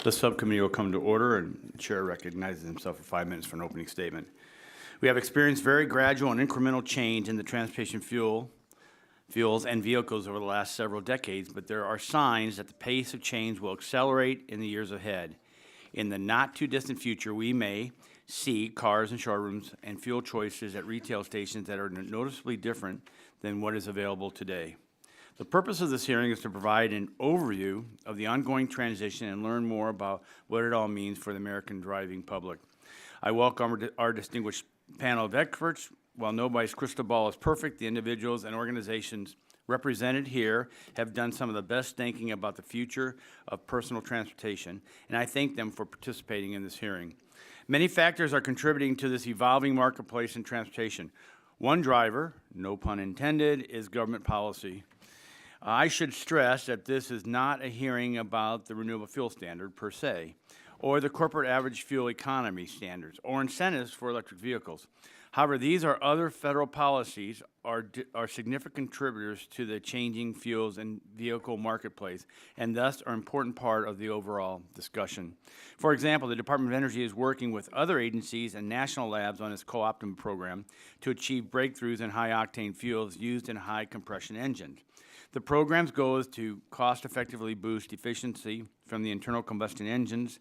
The subcommittee will come to order, and the chair recognizes himself for 5 minutes for an opening statement. We have experienced very gradual and incremental change in the transportation fuels and vehicles over the last several decades, but there are signs that the pace of change will accelerate in the years ahead. In the not-too-distant future, we may see cars and showrooms and fuel choices at retail stations that are noticeably different than what is available today. The purpose of this hearing is to provide an overview of the ongoing transition and learn more about what it all means for the American driving public. I welcome our distinguished panel of experts. While nobody's crystal ball is perfect, the individuals and organizations represented here have done some of the best thinking about the future of personal transportation, and I thank them for participating in this hearing. Many factors are contributing to this evolving marketplace in transportation. One driver, no pun intended, is government policy. I should stress that this is not a hearing about the renewable fuel standard per se, or the corporate average fuel economy standards, or incentives for electric vehicles. However, these are other federal policies are significant contributors to the changing fuels and vehicle marketplace, and thus are an important part of the overall discussion. For example, the Department of Energy is working with other agencies and national labs on its Co-Optima program to achieve breakthroughs in high-octane fuels used in high-compression engines. The program's goal is to cost-effectively boost efficiency from the internal combustion engines,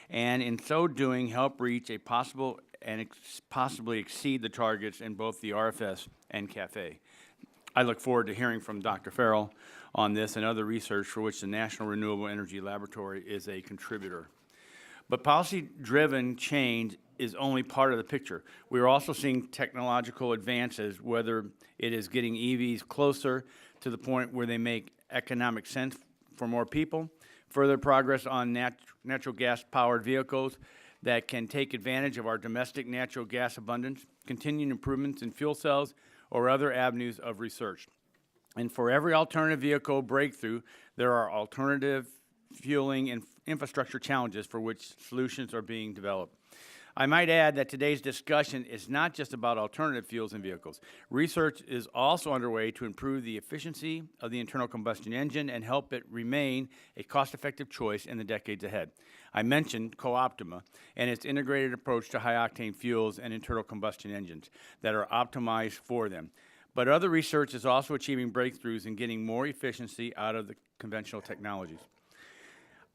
and in so doing, help reach a possible and possibly exceed the targets in both the RFS and CAFE. I look forward to hearing from Dr. Ferral on this and other research for which the National Renewable Energy Laboratory is a contributor. But policy-driven change is only part of the picture. We are also seeing technological advances, whether it is getting EVs closer to the point where they make economic sense for more people, further progress on natural gas-powered vehicles that can take advantage of our domestic natural gas abundance, continuing improvements in fuel cells, or other avenues of research. And for every alternative vehicle breakthrough, there are alternative fueling and infrastructure challenges for which solutions are being developed. I might add that today's discussion is not just about alternative fuels and vehicles. Research is also underway to improve the efficiency of the internal combustion engine and help it remain a cost-effective choice in the decades ahead. I mentioned Co-Optima and its integrated approach to high-octane fuels and internal combustion engines that are optimized for them. But other research is also achieving breakthroughs in getting more efficiency out of the conventional technologies.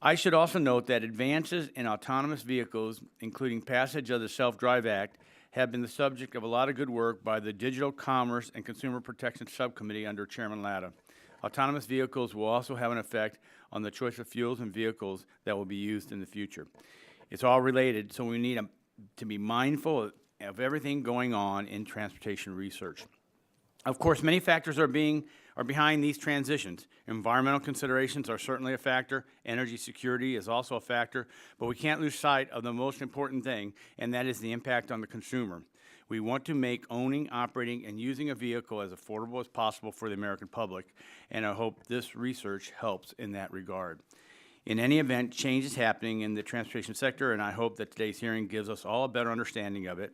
I should also note that advances in autonomous vehicles, including passage of the Self-Drive Act, have been the subject of a lot of good work by the Digital Commerce and Consumer Protection Subcommittee under Chairman Latta. Autonomous vehicles will also have an effect on the choice of fuels and vehicles that will be used in the future. It's all related, so we need to be mindful of everything going on in transportation research. Of course, many factors are behind these transitions. Environmental considerations are certainly a factor. Energy security is also a factor. But we can't lose sight of the most important thing, and that is the impact on the consumer. We want to make owning, operating, and using a vehicle as affordable as possible for the American public, and I hope this research helps in that regard. In any event, change is happening in the transportation sector, and I hope that today's hearing gives us all a better understanding of it.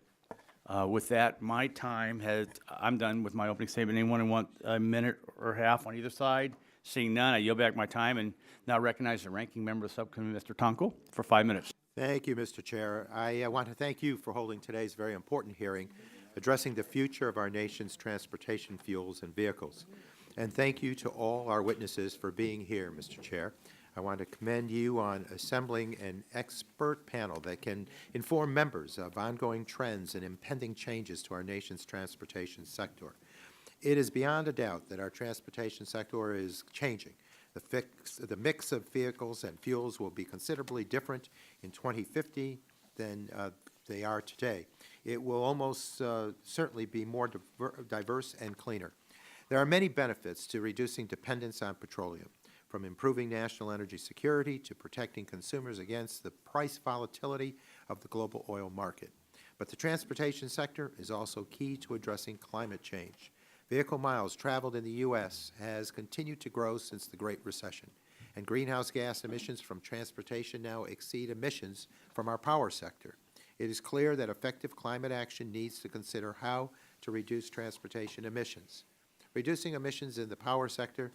With that, my time I'm done with my opening statement. Anyone want a minute or half on either side? Seeing none, I yield back my time and now recognize the ranking member of the subcommittee, Mr. Tonko, for 5 minutes. Thank you, Mr. Chair. I want to thank you for holding today's very important hearing addressing the future of our nation's transportation fuels and vehicles. And thank you to all our witnesses for being here, Mr. Chair. I want to commend you on assembling an expert panel that can inform members of ongoing trends and impending changes to our nation's transportation sector. It is beyond a doubt that our transportation sector is changing. The mix of vehicles and fuels will be considerably different in 2050 than they are today. It will almost certainly be more diverse and cleaner. There are many benefits to reducing dependence on petroleum, from improving national energy security to protecting consumers against the price volatility of the global oil market. But the transportation sector is also key to addressing climate change. Vehicle miles traveled in the U.S. has continued to grow since the Great Recession, and greenhouse gas emissions from transportation now exceed emissions from our power sector. It is clear that effective climate action needs to consider how to reduce transportation emissions. Reducing emissions in the power sector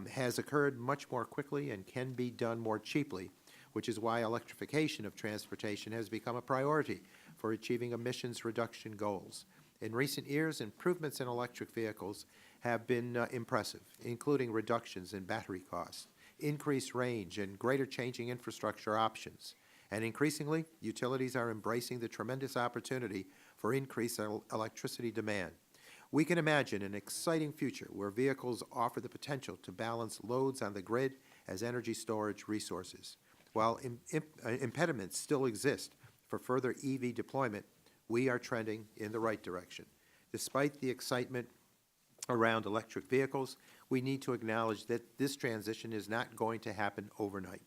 has occurred much more quickly and can be done more cheaply which is why electrification of transportation has become a priority for achieving emissions reduction goals. In recent years, improvements in electric vehicles have been impressive, including reductions in battery costs, increased range, and greater changing infrastructure options. And increasingly, utilities are embracing the tremendous opportunity for increased electricity demand. We can imagine an exciting future where vehicles offer the potential to balance loads on the grid as energy storage resources. While impediments still exist for further EV deployment, we are trending in the right direction. Despite the excitement around electric vehicles, we need to acknowledge that this transition is not going to happen overnight.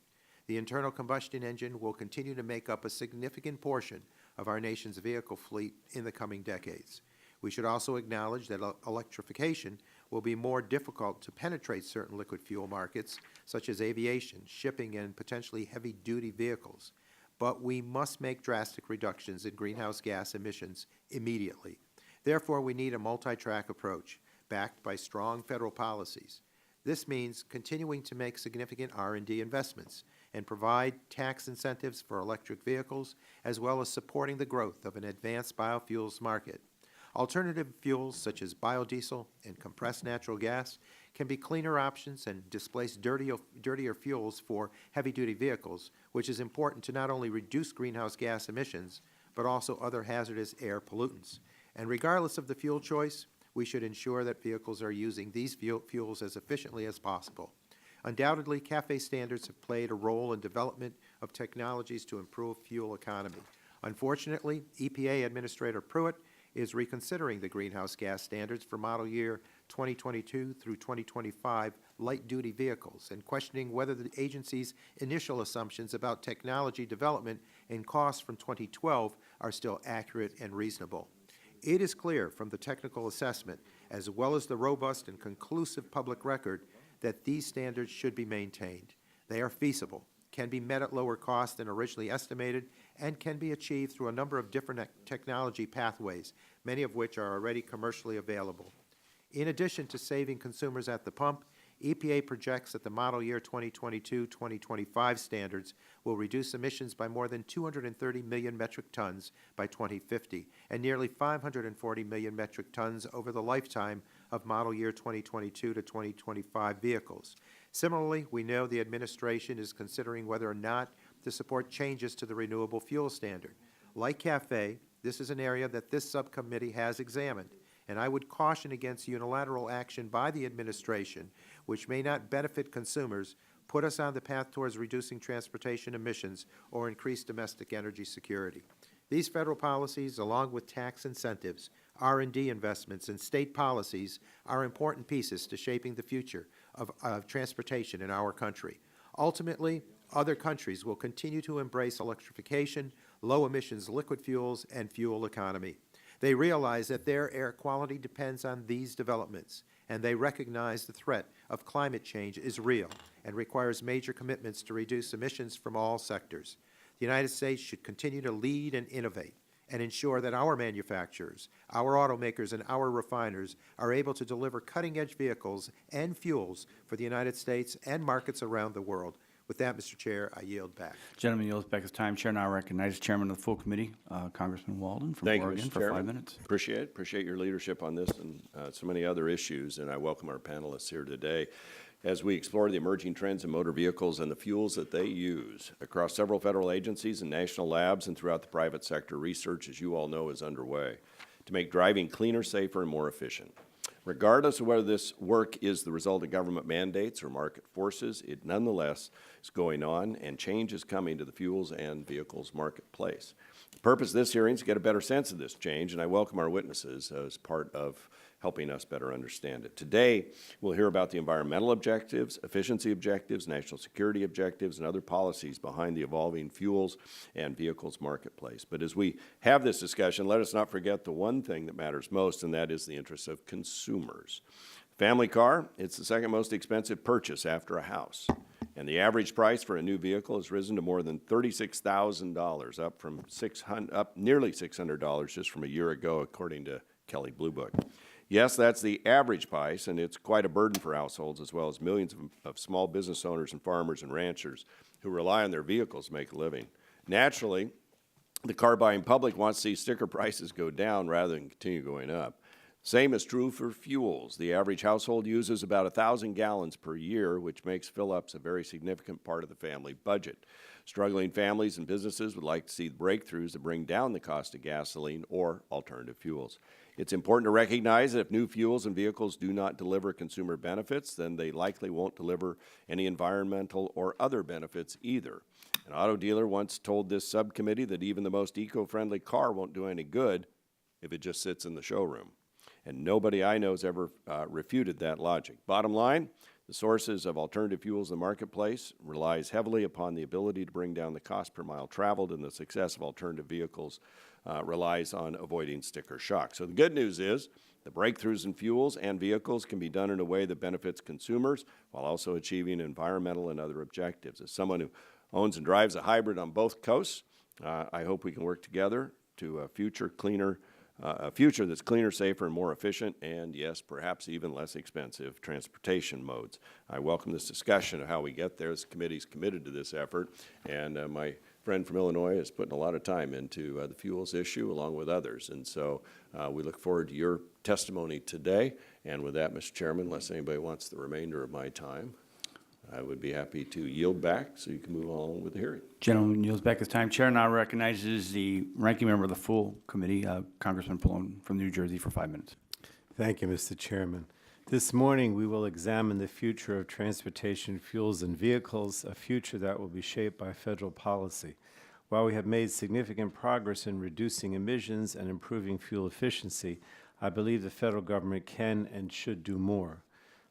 The internal combustion engine will continue to make up a significant portion of our nation's vehicle fleet in the coming decades. We should also acknowledge that electrification will be more difficult to penetrate certain liquid fuel markets, such as aviation, shipping, and potentially heavy-duty vehicles. But we must make drastic reductions in greenhouse gas emissions immediately. Therefore, we need a multi-track approach, backed by strong federal policies. This means continuing to make significant R&D investments and provide tax incentives for electric vehicles, as well as supporting the growth of an advanced biofuels market. Alternative fuels such as biodiesel and compressed natural gas can be cleaner options and displace dirtier fuels for heavy-duty vehicles, which is important to not only reduce greenhouse gas emissions, but also other hazardous air pollutants. And regardless of the fuel choice, we should ensure that vehicles are using these fuels as efficiently as possible. Undoubtedly, CAFE standards have played a role in development of technologies to improve fuel economy. Unfortunately, EPA Administrator Pruitt is reconsidering the greenhouse gas standards for model year 2022 through 2025 light-duty vehicles and questioning whether the agency's initial assumptions about technology development and costs from 2012 are still accurate and reasonable. It is clear from the technical assessment, as well as the robust and conclusive public record, that these standards should be maintained. They are feasible, can be met at lower cost than originally estimated, and can be achieved through a number of different technology pathways, many of which are already commercially available. In addition to saving consumers at the pump, EPA projects that the model year 2022-2025 standards will reduce emissions by more than 230 million metric tons by 2050 and nearly 540 million metric tons over the lifetime of model year 2022 to 2025 vehicles. Similarly, we know the administration is considering whether or not to support changes to the renewable fuel standard. Like CAFE, this is an area that this subcommittee has examined, and I would caution against unilateral action by the administration, which may not benefit consumers, put us on the path towards reducing transportation emissions, or increase domestic energy security. These federal policies, along with tax incentives, R&D investments, and state policies, are important pieces to shaping the future of transportation in our country. Ultimately, other countries will continue to embrace electrification, low-emissions liquid fuels, and fuel economy. They realize that their air quality depends on these developments, and they recognize the threat of climate change is real and requires major commitments to reduce emissions from all sectors. The United States should continue to lead and innovate and ensure that our manufacturers, our automakers, and our refiners are able to deliver cutting-edge vehicles and fuels for the United States and markets around the world. With that, Mr. Chair, I yield back. Gentleman yields back his time. Chair now recognizes Chairman of the full committee, Congressman Walden from Oregon, for 5 minutes. Appreciate your leadership on this and so many other issues, and I welcome our panelists here today as we explore the emerging trends in motor vehicles and the fuels that they use. Across several federal agencies and national labs and throughout the private sector, research, as you all know, is underway to make driving cleaner, safer, and more efficient. Regardless of whether this work is the result of government mandates or market forces, it nonetheless is going on, and change is coming to the fuels and vehicles marketplace. The purpose of this hearing is to get a better sense of this change, and I welcome our witnesses as part of helping us better understand it. Today, we'll hear about the environmental objectives, efficiency objectives, national security objectives, and other policies behind the evolving fuels and vehicles marketplace. But as we have this discussion, let us not forget the one thing that matters most, and that is the interests of consumers. Family car, it's the second most expensive purchase after a house. And the average price for a new vehicle has risen to more than $36,000, up nearly $600 just from a year ago, according to Kelley Blue Book. Yes, that's the average price, and it's quite a burden for households as well as millions of small business owners and farmers and ranchers who rely on their vehicles to make a living. Naturally, the car-buying public wants to see sticker prices go down rather than continue going up. Same is true for fuels. The average household uses about 1,000 gallons per year, which makes fill-ups a very significant part of the family budget. Struggling families and businesses would like to see breakthroughs that bring down the cost of gasoline or alternative fuels. It's important to recognize that if new fuels and vehicles do not deliver consumer benefits, then they likely won't deliver any environmental or other benefits either. An auto dealer once told this subcommittee that even the most eco-friendly car won't do any good if it just sits in the showroom. And nobody I know has ever refuted that logic. Bottom line, the sources of alternative fuels in the marketplace relies heavily upon the ability to bring down the cost per mile traveled, and the success of alternative vehicles relies on avoiding sticker shock. So the good news is the breakthroughs in fuels and vehicles can be done in a way that benefits consumers while also achieving environmental and other objectives. As someone who owns and drives a hybrid on both coasts, I hope we can work together to a future that's cleaner, safer, and more efficient, and yes, perhaps even less expensive transportation modes. I welcome this discussion of how we get there. This committee is committed to this effort, and my friend from Illinois is putting a lot of time into the fuels issue along with others, and so we look forward to your testimony today. And with that, Mr. Chairman, unless anybody wants the remainder of my time, I would be happy to yield back so you can move on with the hearing. Gentleman yields back his time. Chair now recognizes the ranking member of the full committee, Congressman Pallone from New Jersey, for 5 minutes. Thank you, Mr. Chairman. This morning, we will examine the future of transportation fuels and vehicles, a future that will be shaped by federal policy. While we have made significant progress in reducing emissions and improving fuel efficiency, I believe the federal government can and should do more.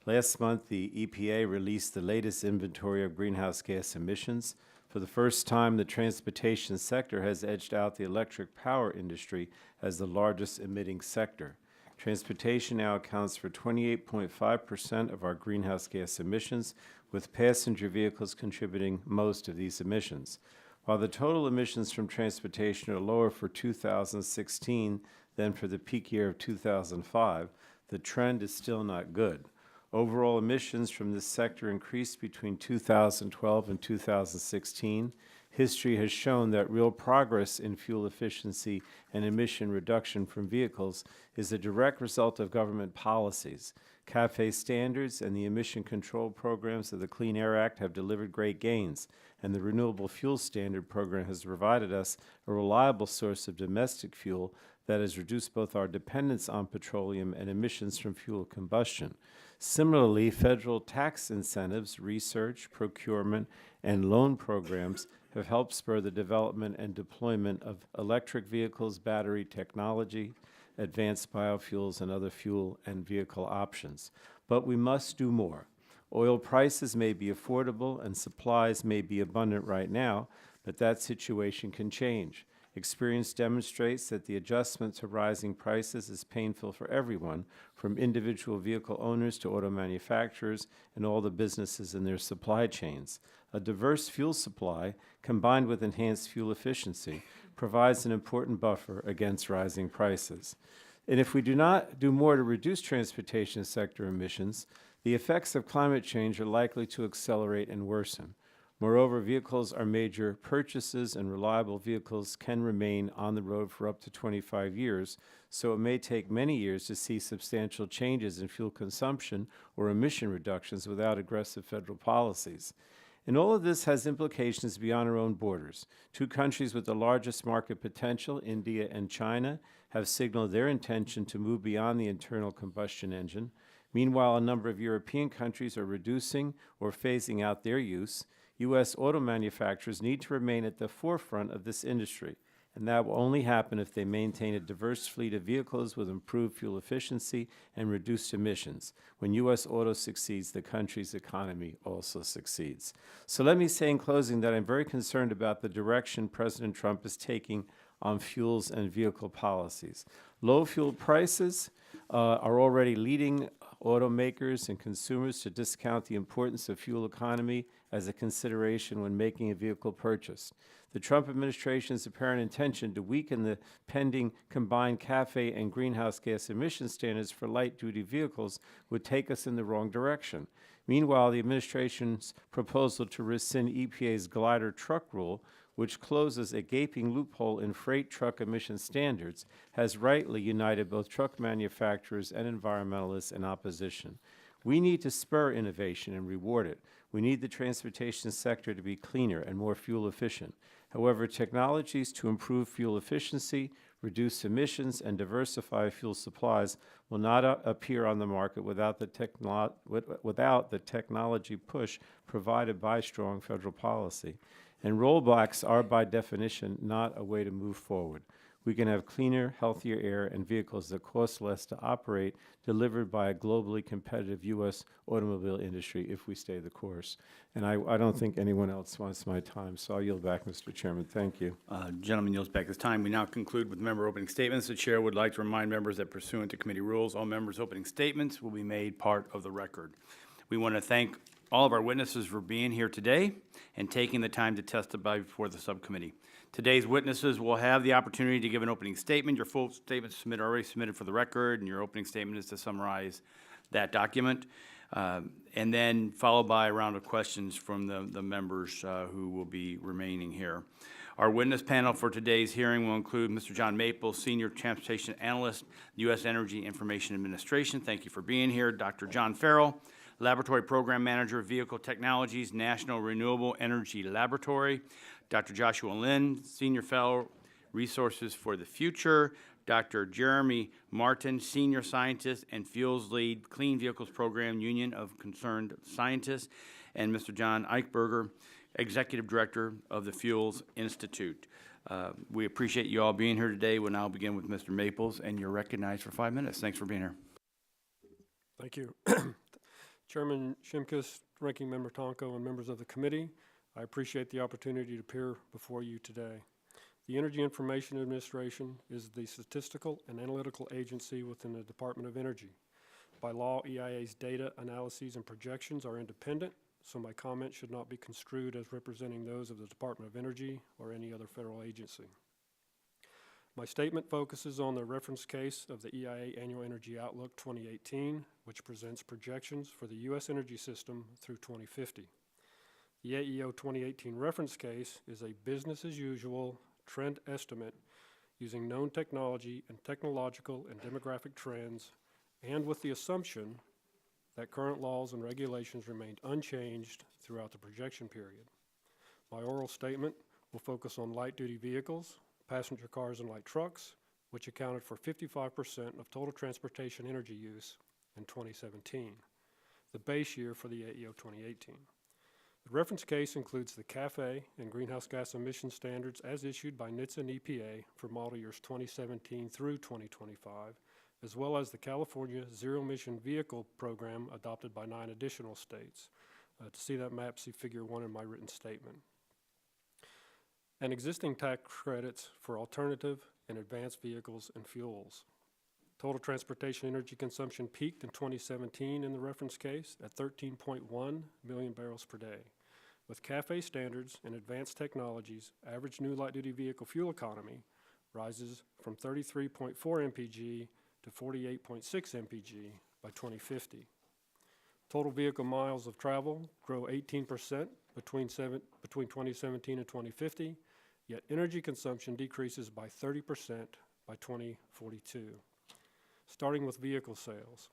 Last month, the EPA released the latest inventory of greenhouse gas emissions. For the first time, the transportation sector has edged out the electric power industry as the largest emitting sector. Transportation now accounts for 28.5% of our greenhouse gas emissions, with passenger vehicles contributing most of these emissions. While the total emissions from transportation are lower for 2016 than for the peak year of 2005, the trend is still not good. Overall emissions from this sector increased between 2012 and 2016. History has shown that real progress in fuel efficiency and emission reduction from vehicles is a direct result of government policies. CAFE standards and the emission control programs of the Clean Air Act have delivered great gains, and the Renewable Fuel Standard program has provided us a reliable source of domestic fuel that has reduced both our dependence on petroleum and emissions from fuel combustion. Similarly, federal tax incentives, research, procurement, and loan programs have helped spur the development and deployment of electric vehicles, battery technology, advanced biofuels, and other fuel and vehicle options. But we must do more. Oil prices may be affordable and supplies may be abundant right now, but that situation can change. Experience demonstrates that the adjustment to rising prices is painful for everyone, from individual vehicle owners to auto manufacturers and all the businesses in their supply chains. A diverse fuel supply, combined with enhanced fuel efficiency, provides an important buffer against rising prices. And if we do not do more to reduce transportation sector emissions, the effects of climate change are likely to accelerate and worsen. Moreover, vehicles are major purchases, and reliable vehicles can remain on the road for up to 25 years, so it may take many years to see substantial changes in fuel consumption or emission reductions without aggressive federal policies. And all of this has implications beyond our own borders. Two countries with the largest market potential, India and China, have signaled their intention to move beyond the internal combustion engine. Meanwhile, a number of European countries are reducing or phasing out their use. U.S. auto manufacturers need to remain at the forefront of this industry, and that will only happen if they maintain a diverse fleet of vehicles with improved fuel efficiency and reduced emissions. When U.S. auto succeeds, the country's economy also succeeds. So let me say in closing that I'm very concerned about the direction President Trump is taking on fuels and vehicle policies. Low fuel prices are already leading automakers, and consumers to discount the importance of fuel economy as a consideration when making a vehicle purchase. The Trump administration's apparent intention to weaken the pending combined CAFE and greenhouse gas emission standards for light-duty vehicles would take us in the wrong direction. Meanwhile, the administration's proposal to rescind EPA's glider truck rule, which closes a gaping loophole in freight truck emission standards, has rightly united both truck manufacturers and environmentalists in opposition. We need to spur innovation and reward it. We need the transportation sector to be cleaner and more fuel efficient. However, technologies to improve fuel efficiency, reduce emissions, and diversify fuel supplies will not appear on the market without the technology push provided by strong federal policy. And rollbacks are, by definition, not a way to move forward. We can have cleaner, healthier air and vehicles that cost less to operate, delivered by a globally competitive U.S. automobile industry if we stay the course. And I don't think anyone else wants my time, so I'll yield back, Mr. Chairman. Thank you. Gentleman yields back his time. We now conclude with member opening statements. The chair would like to remind members that pursuant to committee rules, all members' opening statements will be made part of the record. We want to thank all of our witnesses for being here today and taking the time to testify before the subcommittee. Today's witnesses will have the opportunity to give an opening statement. Your full statement is already submitted for the record, and your opening statement is to summarize that document, and then followed by a round of questions from the members who will be remaining here. Our witness panel for today's hearing will include Mr. John Maples, Senior Transportation Analyst, U.S. Energy Information Administration. Thank you for being here. Dr. John Ferral, Laboratory Program Manager, Vehicle Technologies, National Renewable Energy Laboratory. Dr. Joshua Lynn, Senior Fellow, Resources for the Future. Dr. Jeremy Marten, Senior Scientist and Fuels Lead, Clean Vehicles Program, Union of Concerned Scientists. And Mr. John Eichberger, Executive Director of the Fuels Institute. We appreciate you all being here today. We'll now begin with Mr. Maples, and you're recognized for 5 minutes. Thanks for being here. Thank you. Chairman Shimkus, Ranking Member Tonko, and members of the committee, I appreciate the opportunity to appear before you today. The Energy Information Administration is the statistical and analytical agency within the Department of Energy. By law, EIA's data, analyses, and projections are independent, so my comments should not be construed as representing those of the Department of Energy or any other federal agency. My statement focuses on the reference case of the EIA Annual Energy Outlook 2018, which presents projections for the U.S. energy system through 2050. The AEO 2018 reference case is a business-as-usual trend estimate using known technology and technological and demographic trends, and with the assumption that current laws and regulations remained unchanged throughout the projection period. My oral statement will focus on light-duty vehicles, passenger cars and light trucks, which accounted for 55% of total transportation energy use in 2017, the base year for the AEO 2018. The reference case includes the CAFE and greenhouse gas emission standards as issued by NHTSA and EPA for model years 2017 through 2025, as well as the California Zero Emission Vehicle Program adopted by 9 additional states. To see that map, see Figure 1 in my written statement. And existing tax credits for alternative and advanced vehicles and fuels. Total transportation energy consumption peaked in 2017 in the reference case at 13.1 million barrels per day. With CAFE standards and advanced technologies, average new light-duty vehicle fuel economy rises from 33.4 mpg to 48.6 mpg by 2050. Total vehicle miles of travel grow 18% between 2017 and 2050, yet energy consumption decreases by 30% by 2042. Starting with vehicle sales.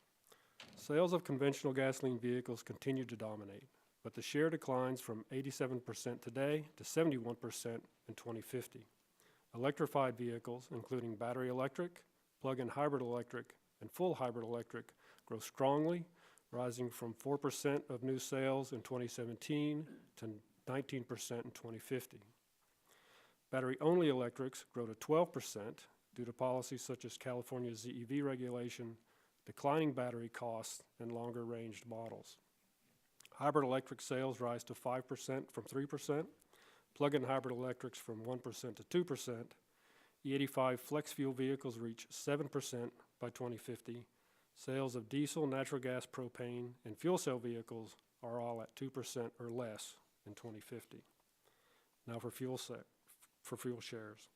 Sales of conventional gasoline vehicles continue to dominate, but the share declines from 87% today to 71% in 2050. Electrified vehicles, including battery electric, plug-in hybrid electric, and full hybrid electric, grow strongly, rising from 4% of new sales in 2017 to 19% in 2050. Battery-only electrics grow to 12% due to policies such as California's ZEV regulation, declining battery costs, and longer-ranged models. Hybrid electric sales rise to 5% from 3%, plug-in hybrid electrics from 1% to 2%, E85 flex fuel vehicles reach 7% by 2050, Sales of diesel, natural gas, propane, and fuel cell vehicles are all at 2% or less in 2050. Now for fuel shares.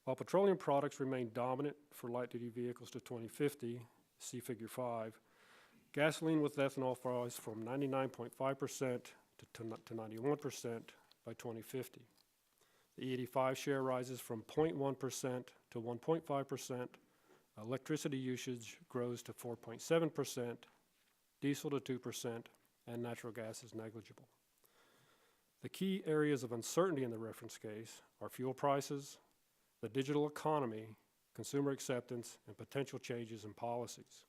While petroleum products remain dominant for light-duty vehicles to 2050, see Figure 5, gasoline with ethanol falls from 99.5% to 91% by 2050. The E85 share rises from 0.1% to 1.5%. Electricity usage grows to 4.7%, diesel to 2%, and natural gas is negligible. The key areas of uncertainty in the reference case are fuel prices, the digital economy, consumer acceptance, and potential changes in policies.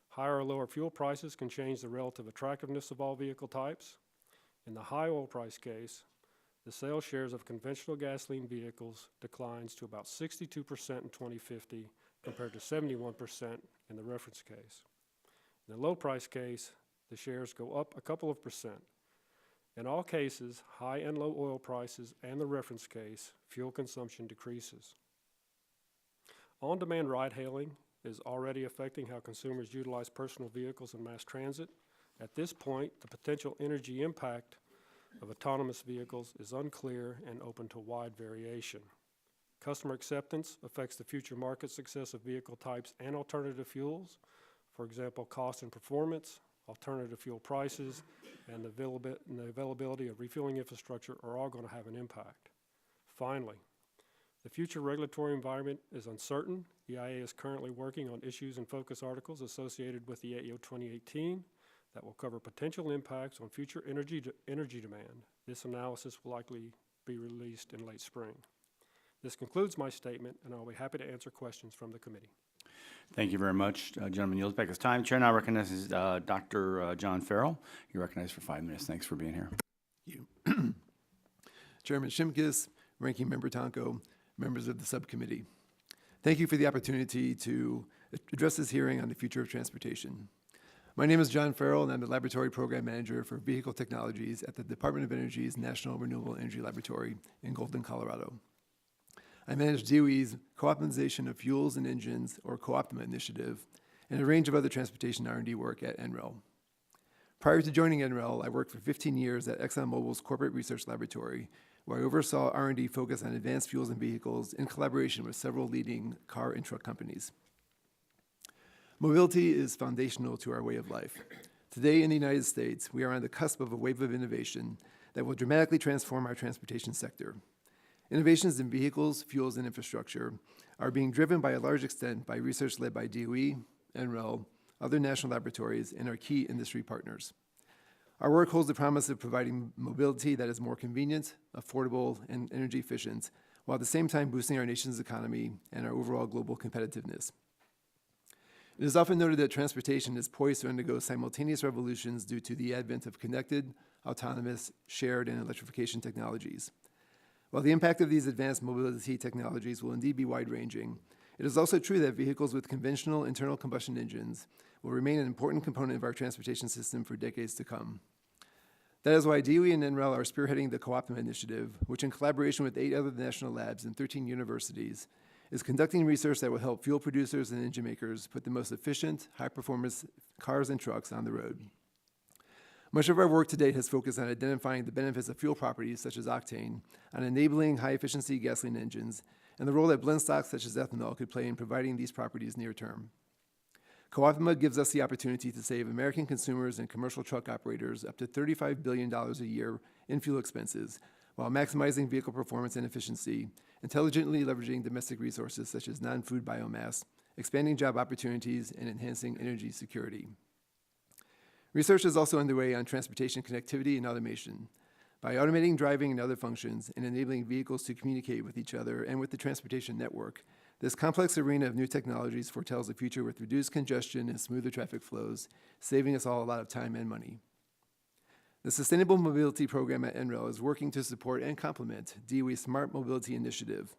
Higher or lower fuel prices can change the relative attractiveness of all vehicle types. In the high oil price case, the sales shares of conventional gasoline vehicles declines to about 62% in 2050 compared to 71% in the reference case. In the low price case, the shares go up a couple of percent. In all cases, high and low oil prices and the reference case, fuel consumption decreases. On-demand ride-hailing is already affecting how consumers utilize personal vehicles and mass transit. At this point, the potential energy impact of autonomous vehicles is unclear and open to wide variation. Customer acceptance affects the future market success of vehicle types and alternative fuels. For example, cost and performance, alternative fuel prices, and the availability of refueling infrastructure are all going to have an impact. Finally, the future regulatory environment is uncertain. EIA is currently working on issues and focus articles associated with the AEO 2018 that will cover potential impacts on future energy demand. This analysis will likely be released in late spring. This concludes my statement, and I'll be happy to answer questions from the committee. Thank you very much. Gentleman yields back his time. Chair now recognizes Dr. John Ferral. You're recognized for 5 minutes. Thanks for being here. Thank you. Chairman Shimkus, Ranking Member Tonko, members of the subcommittee. Thank you for the opportunity to address this hearing on the future of transportation. My name is John Ferral, and I'm the Laboratory Program Manager for Vehicle Technologies at the Department of Energy's National Renewable Energy Laboratory in Golden, Colorado. I manage DOE's Co-Optimization of Fuels and Engines, or Co-Optima initiative, and a range of other transportation R&D work at NREL. Prior to joining NREL, I worked for 15 years at ExxonMobil's Corporate Research Laboratory, where I oversaw R&D focused on advanced fuels and vehicles in collaboration with several leading car and truck companies. Mobility is foundational to our way of life. Today in the United States, we are on the cusp of a wave of innovation that will dramatically transform our transportation sector. Innovations in vehicles, fuels, and infrastructure are being driven by a large extent by research led by DOE, NREL, other national laboratories, and our key industry partners. Our work holds the promise of providing mobility that is more convenient, affordable, and energy efficient, while at the same time boosting our nation's economy and our overall global competitiveness. It is often noted that transportation is poised to undergo simultaneous revolutions due to the advent of connected, autonomous, shared, and electrification technologies. While the impact of these advanced mobility technologies will indeed be wide-ranging, it is also true that vehicles with conventional internal combustion engines will remain an important component of our transportation system for decades to come. That is why DOE and NREL are spearheading the Co-Optima initiative, which in collaboration with 8 other national labs and 13 universities, is conducting research that will help fuel producers and engine makers put the most efficient, high-performance cars and trucks on the road. Much of our work to date has focused on identifying the benefits of fuel properties such as octane, on enabling high-efficiency gasoline engines, and the role that blend stocks such as ethanol could play in providing these properties near term. Co-Optima gives us the opportunity to save American consumers and commercial truck operators up to $35 billion a year in fuel expenses, while maximizing vehicle performance and efficiency, intelligently leveraging domestic resources such as non-food biomass, expanding job opportunities, and enhancing energy security. Research is also underway on transportation connectivity and automation. By automating driving and other functions and enabling vehicles to communicate with each other and with the transportation network, this complex arena of new technologies foretells a future with reduced congestion and smoother traffic flows, saving us all a lot of time and money. The Sustainable Mobility Program at NREL is working to support and complement DOE's Smart Mobility Initiative.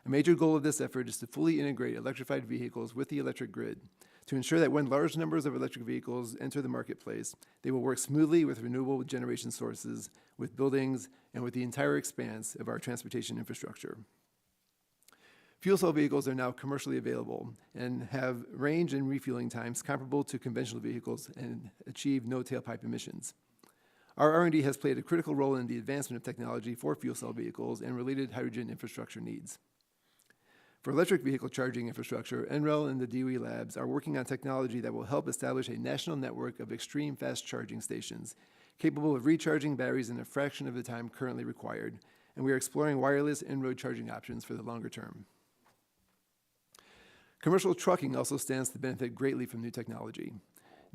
A major goal of this effort is to fully integrate electrified vehicles with the electric grid to ensure that when large numbers of electric vehicles enter the marketplace, they will work smoothly with renewable generation sources, with buildings, and with the entire expanse of our transportation infrastructure. Fuel cell vehicles are now commercially available and have range and refueling times comparable to conventional vehicles and achieve no tailpipe emissions. Our R&D has played a critical role in the advancement of technology for fuel cell vehicles and related hydrogen infrastructure needs. For electric vehicle charging infrastructure, NREL and the DOE labs are working on technology that will help establish a national network of extreme fast charging stations capable of recharging batteries in a fraction of the time currently required, and we are exploring wireless in-road charging options for the longer term. Commercial trucking also stands to benefit greatly from new technology.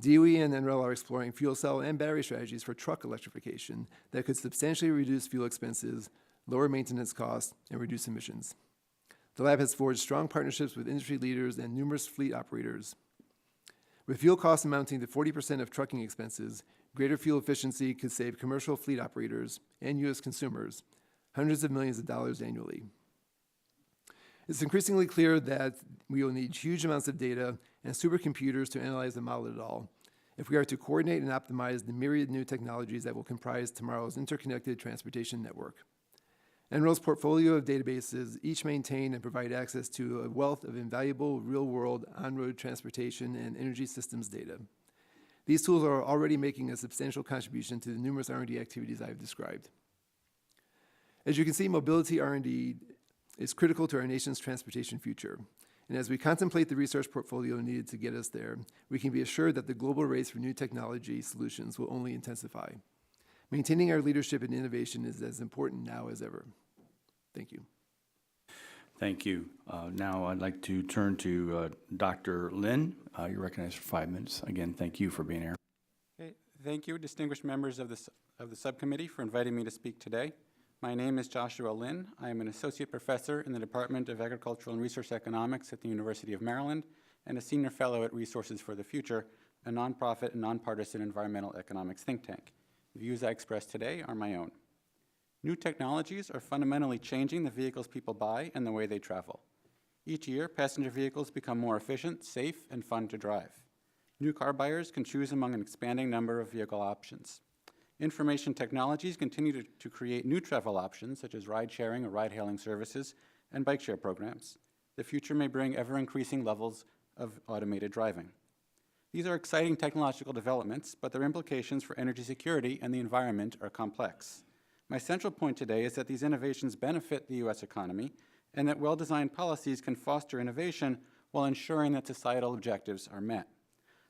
DOE and NREL are exploring fuel cell and battery strategies for truck electrification that could substantially reduce fuel expenses, lower maintenance costs, and reduce emissions. The lab has forged strong partnerships with industry leaders and numerous fleet operators. With fuel costs amounting to 40% of trucking expenses, greater fuel efficiency could save commercial fleet operators and U.S. consumers hundreds of millions of dollars annually. It's increasingly clear that we will need huge amounts of data and supercomputers to analyze and model it all if we are to coordinate and optimize the myriad new technologies that will comprise tomorrow's interconnected transportation network. NREL's portfolio of databases each maintain and provide access to a wealth of invaluable real-world on-road transportation and energy systems data. These tools are already making a substantial contribution to the numerous R&D activities I have described. As you can see, mobility R&D is critical to our nation's transportation future. And as we contemplate the research portfolio needed to get us there, we can be assured that the global race for new technology solutions will only intensify. Maintaining our leadership in innovation is as important now as ever. Thank you. Thank you. Now I'd like to turn to Dr. Lynn. You're recognized for 5 minutes. Again, thank you for being here. Okay. Thank you, distinguished members of the subcommittee, for inviting me to speak today. My name is Joshua Lynn. I am an associate professor in the Department of Agricultural and Research Economics at the University of Maryland and a senior fellow at Resources for the Future, a nonprofit and nonpartisan environmental economics think tank. The views I express today are my own. New technologies are fundamentally changing the vehicles people buy and the way they travel. Each year, passenger vehicles become more efficient, safe, and fun to drive. New car buyers can choose among an expanding number of vehicle options. Information technologies continue to create new travel options, such as ride-sharing or ride-hailing services and bike-share programs. The future may bring ever-increasing levels of automated driving. These are exciting technological developments, but their implications for energy security and the environment are complex. My central point today is that these innovations benefit the U.S. economy and that well-designed policies can foster innovation while ensuring that societal objectives are met.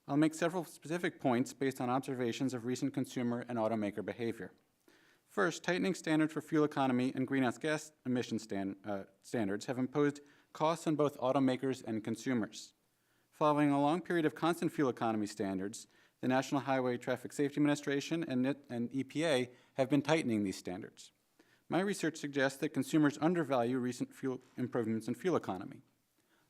I'll make several specific points based on observations of recent consumer and automaker behavior. First, tightening standards for fuel economy and greenhouse gas emission standards have imposed costs on both automakers and consumers. Following a long period of constant fuel economy standards, the National Highway Traffic Safety Administration and EPA have been tightening these standards. My research suggests that consumers undervalue recent fuel improvements in fuel economy.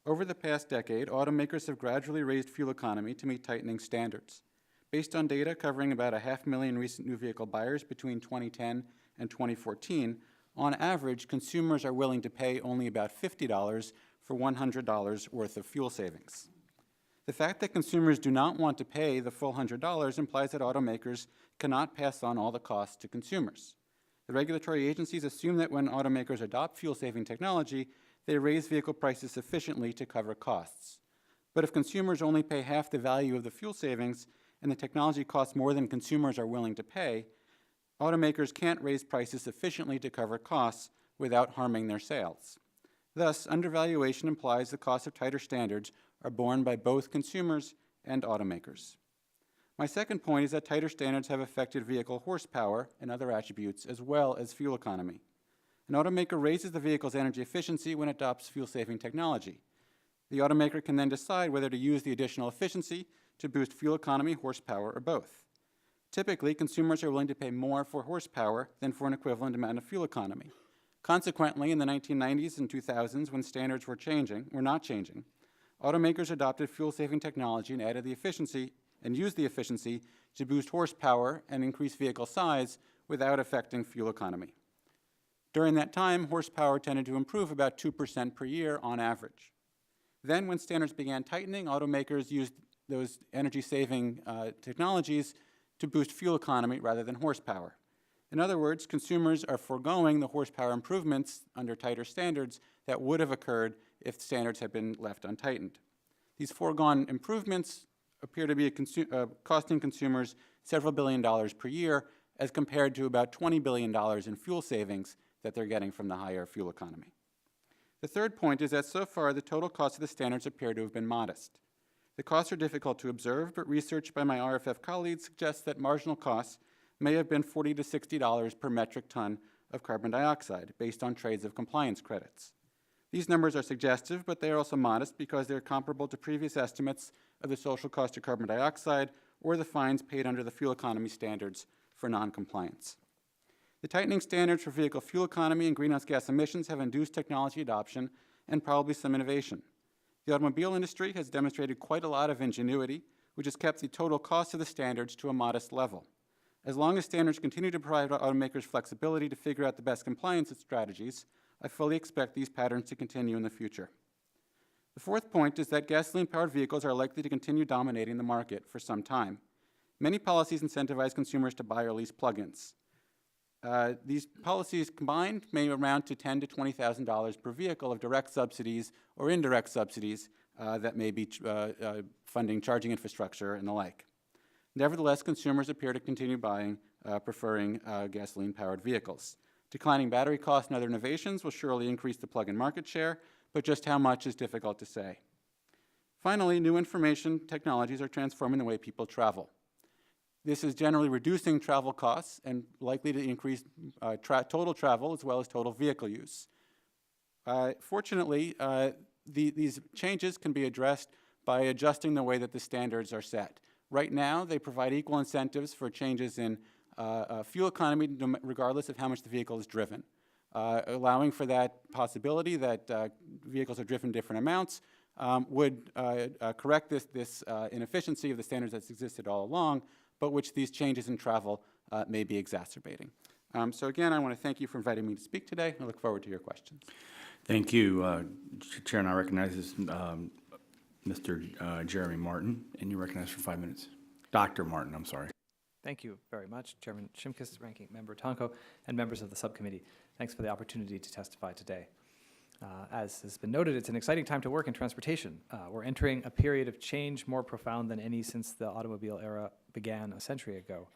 Over the past decade, automakers have gradually raised fuel economy to meet tightening standards. Based on data covering about 500,000 recent new vehicle buyers between 2010 and 2014, on average, consumers are willing to pay only about $50 for $100 worth of fuel savings. The fact that consumers do not want to pay the full $100 implies that automakers cannot pass on all the costs to consumers. The regulatory agencies assume that when automakers adopt fuel-saving technology, they raise vehicle prices sufficiently to cover costs. But if consumers only pay half the value of the fuel savings and the technology costs more than consumers are willing to pay, automakers can't raise prices sufficiently to cover costs without harming their sales. Thus, undervaluation implies the cost of tighter standards are borne by both consumers and automakers. My second point is that tighter standards have affected vehicle horsepower and other attributes as well as fuel economy. An automaker raises the vehicle's energy efficiency when it adopts fuel-saving technology. The automaker can then decide whether to use the additional efficiency to boost fuel economy, horsepower, or both. Typically, consumers are willing to pay more for horsepower than for an equivalent amount of fuel economy. Consequently, in the 1990s and 2000s, when standards were not changing, automakers adopted fuel-saving technology and added the efficiency and used the efficiency to boost horsepower and increase vehicle size without affecting fuel economy. During that time, horsepower tended to improve about 2% per year on average. Then, when standards began tightening, automakers used those energy-saving technologies to boost fuel economy rather than horsepower. In other words, consumers are foregoing the horsepower improvements under tighter standards that would have occurred if standards had been left untightened. These foregone improvements appear to be costing consumers several $billions per year as compared to about $20 billion in fuel savings that they're getting from the higher fuel economy. The third point is that so far the total cost of the standards appear to have been modest. The costs are difficult to observe, but research by my RFF colleagues suggests that marginal costs may have been $40 to $60 per metric ton of carbon dioxide based on trades of compliance credits. These numbers are suggestive, but they are also modest because they are comparable to previous estimates of the social cost of carbon dioxide or the fines paid under the fuel economy standards for noncompliance. The tightening standards for vehicle fuel economy and greenhouse gas emissions have induced technology adoption and probably some innovation. The automobile industry has demonstrated quite a lot of ingenuity, which has kept the total cost of the standards to a modest level. As long as standards continue to provide automakers flexibility to figure out the best compliance strategies, I fully expect these patterns to continue in the future. The fourth point is that gasoline-powered vehicles are likely to continue dominating the market for some time. Many policies incentivize consumers to buy or lease plug-ins. These policies combined may amount to $10,000 to $20,000 per vehicle of direct subsidies or indirect subsidies that may be funding charging infrastructure and the like. Nevertheless, consumers appear to continue preferring gasoline-powered vehicles. Declining battery costs and other innovations will surely increase the plug-in market share, but just how much is difficult to say. Finally, new information technologies are transforming the way people travel. This is generally reducing travel costs and likely to increase total travel as well as total vehicle use. Fortunately, these changes can be addressed by adjusting the way that the standards are set. Right now, they provide equal incentives for changes in fuel economy regardless of how much the vehicle is driven, allowing for that possibility that vehicles are driven different amounts would correct this inefficiency of the standards that's existed all along, but which these changes in travel may be exacerbating. So again, I want to thank you for inviting me to speak today. I look forward to your questions. Thank you, Chair, and I recognize Mr. Jeremy Marten, and you're recognized for 5 minutes. Dr. Marten, I'm sorry. Thank you very much, Chairman Shimkus, Ranking Member Tonko, and members of the subcommittee. Thanks for the opportunity to testify today. As has been noted, it's an exciting time to work in transportation. We're entering a period of change more profound than any since the automobile era began a century ago.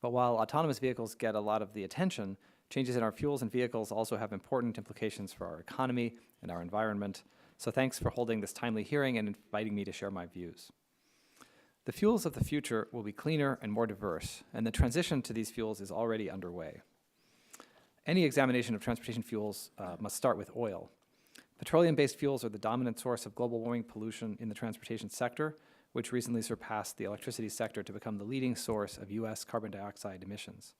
But while autonomous vehicles get a lot of the attention, changes in our fuels and vehicles also have important implications for our economy and our environment. So thanks for holding this timely hearing and inviting me to share my views. The fuels of the future will be cleaner and more diverse, and the transition to these fuels is already underway. Any examination of transportation fuels must start with oil. Petroleum-based fuels are the dominant source of global warming pollution in the transportation sector, which recently surpassed the electricity sector to become the leading source of U.S. carbon dioxide emissions.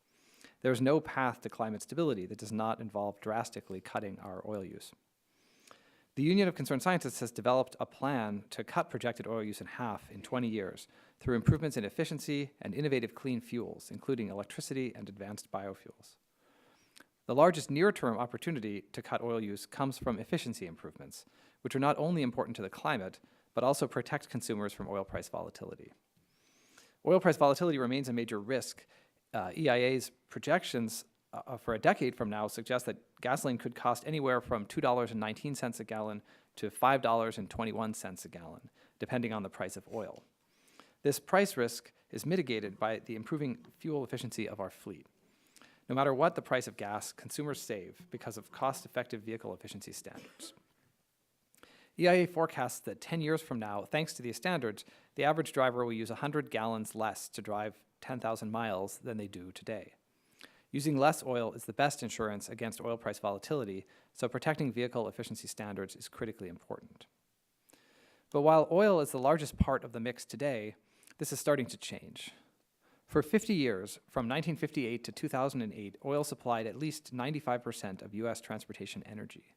There is no path to climate stability that does not involve drastically cutting our oil use. The Union of Concerned Scientists has developed a plan to cut projected oil use in half in 20 years through improvements in efficiency and innovative clean fuels, including electricity and advanced biofuels. The largest near-term opportunity to cut oil use comes from efficiency improvements, which are not only important to the climate, but also protect consumers from oil price volatility. Oil price volatility remains a major risk. EIA's projections for a decade from now suggest that gasoline could cost anywhere from $2.19 a gallon to $5.21 a gallon, depending on the price of oil. This price risk is mitigated by the improving fuel efficiency of our fleet. No matter what the price of gas, consumers save because of cost-effective vehicle efficiency standards. EIA forecasts that 10 years from now, thanks to these standards, the average driver will use 100 gallons less to drive 10,000 miles than they do today. Using less oil is the best insurance against oil price volatility, so protecting vehicle efficiency standards is critically important. But while oil is the largest part of the mix today, this is starting to change. For 50 years, from 1958 to 2008, oil supplied at least 95% of U.S. transportation energy.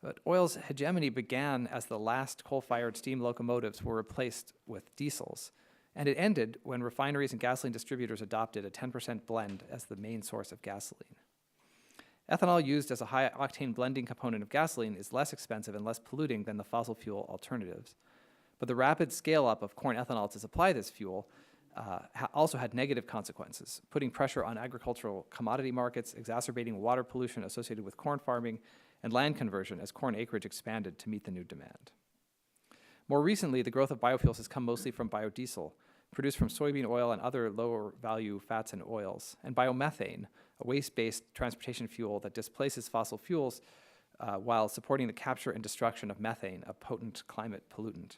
But oil's hegemony began as the last coal-fired steam locomotives were replaced with diesels, and it ended when refineries and gasoline distributors adopted a 10% blend as the main source of gasoline. Ethanol used as a high-octane blending component of gasoline is less expensive and less polluting than the fossil fuel alternatives. But the rapid scale-up of corn ethanol to supply this fuel also had negative consequences, putting pressure on agricultural commodity markets, exacerbating water pollution associated with corn farming, and land conversion as corn acreage expanded to meet the new demand. More recently, the growth of biofuels has come mostly from biodiesel, produced from soybean oil and other lower value fats and oils, and biomethane, a waste-based transportation fuel that displaces fossil fuels while supporting the capture and destruction of methane, a potent climate pollutant.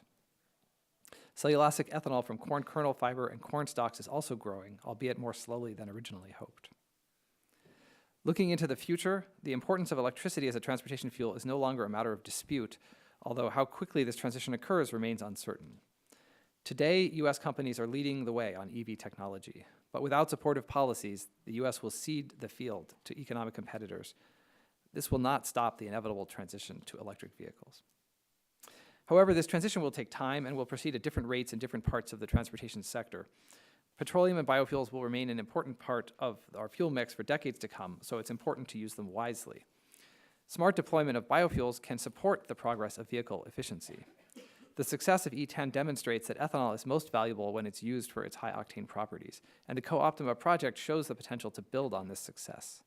Cellulosic ethanol from corn kernel fiber and corn stalks is also growing, albeit more slowly than originally hoped. Looking into the future, the importance of electricity as a transportation fuel is no longer a matter of dispute, although how quickly this transition occurs remains uncertain. Today, U.S. companies are leading the way on EV technology, but without supportive policies, the U.S. will cede the field to economic competitors. This will not stop the inevitable transition to electric vehicles. However, this transition will take time and will proceed at different rates in different parts of the transportation sector. Petroleum and biofuels will remain an important part of our fuel mix for decades to come, so it's important to use them wisely. Smart deployment of biofuels can support the progress of vehicle efficiency. The success of E10 demonstrates that ethanol is most valuable when it's used for its high-octane properties, and the Co-Optima project shows the potential to build on this success.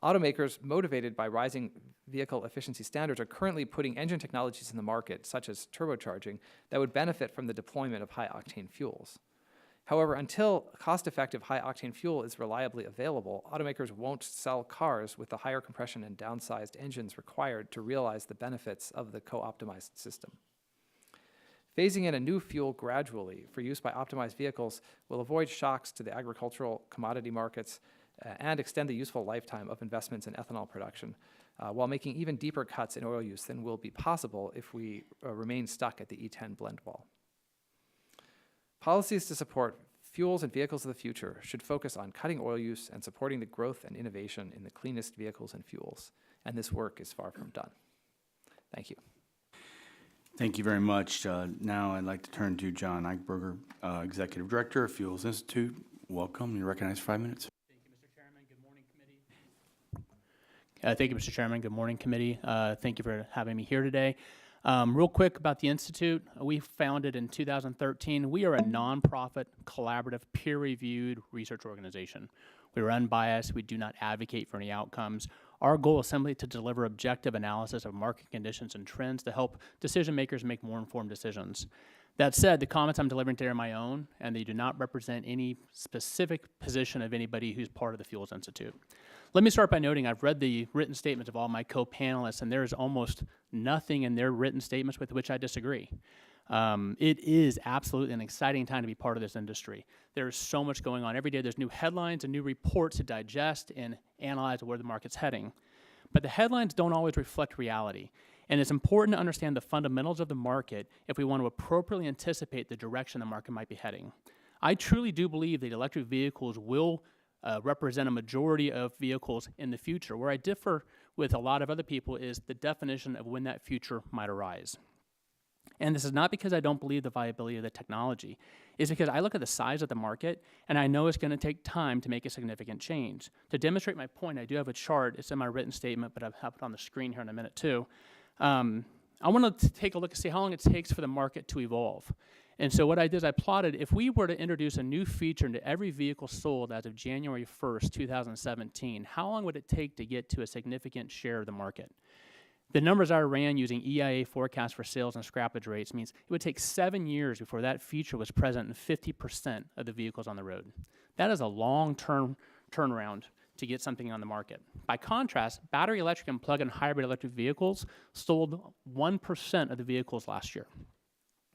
Automakers, motivated by rising vehicle efficiency standards, are currently putting engine technologies in the market, such as turbocharging, that would benefit from the deployment of high-octane fuels. However, until cost-effective high-octane fuel is reliably available, automakers won't sell cars with the higher compression and downsized engines required to realize the benefits of the co-optimized system. Phasing in a new fuel gradually for use by optimized vehicles will avoid shocks to the agricultural commodity markets and extend the useful lifetime of investments in ethanol production, while making even deeper cuts in oil use than will be possible if we remain stuck at the E10 blend wall. Policies to support fuels and vehicles of the future should focus on cutting oil use and supporting the growth and innovation in the cleanest vehicles and fuels, and this work is far from done. Thank you. Thank you very much. Now I'd like to turn to John Eichberger, Executive Director of Fuels Institute. Welcome. You're recognized for 5 minutes. Thank you, Mr. Chairman. Good morning, committee. Thank you, Mr. Chairman. Good morning, committee. Thank you for having me here today. Real quick about the Institute, we founded in 2013. We are a nonprofit, collaborative, peer-reviewed research organization. We are unbiased. We do not advocate for any outcomes. Our goal is simply to deliver objective analysis of market conditions and trends to help decision makers make more informed decisions. That said, the comments I'm delivering today are my own, and they do not represent any specific position of anybody who's part of the Fuels Institute. Let me start by noting I've read the written statements of all my co-panelists, and there is almost nothing in their written statements with which I disagree. It is absolutely an exciting time to be part of this industry. There's so much going on every day. There's new headlines and new reports to digest and analyze where the market's heading. But the headlines don't always reflect reality. And it's important to understand the fundamentals of the market if we want to appropriately anticipate the direction the market might be heading. I truly do believe that electric vehicles will represent a majority of vehicles in the future. Where I differ with a lot of other people is the definition of when that future might arise. And this is not because I don't believe the viability of the technology. It's because I look at the size of the market, and I know it's going to take time to make a significant change. To demonstrate my point, I do have a chart. It's in my written statement, but I'll have it on the screen here in a minute, too. I want to take a look and see how long it takes for the market to evolve. And so what I did is I plotted, if we were to introduce a new feature into every vehicle sold as of January 1st, 2017, how long would it take to get to a significant share of the market? The numbers I ran using EIA forecasts for sales and scrappage rates means it would take 7 years before that feature was present in 50% of the vehicles on the road. That is a long-term turnaround to get something on the market. By contrast, battery electric and plug-in hybrid electric vehicles sold 1% of the vehicles last year.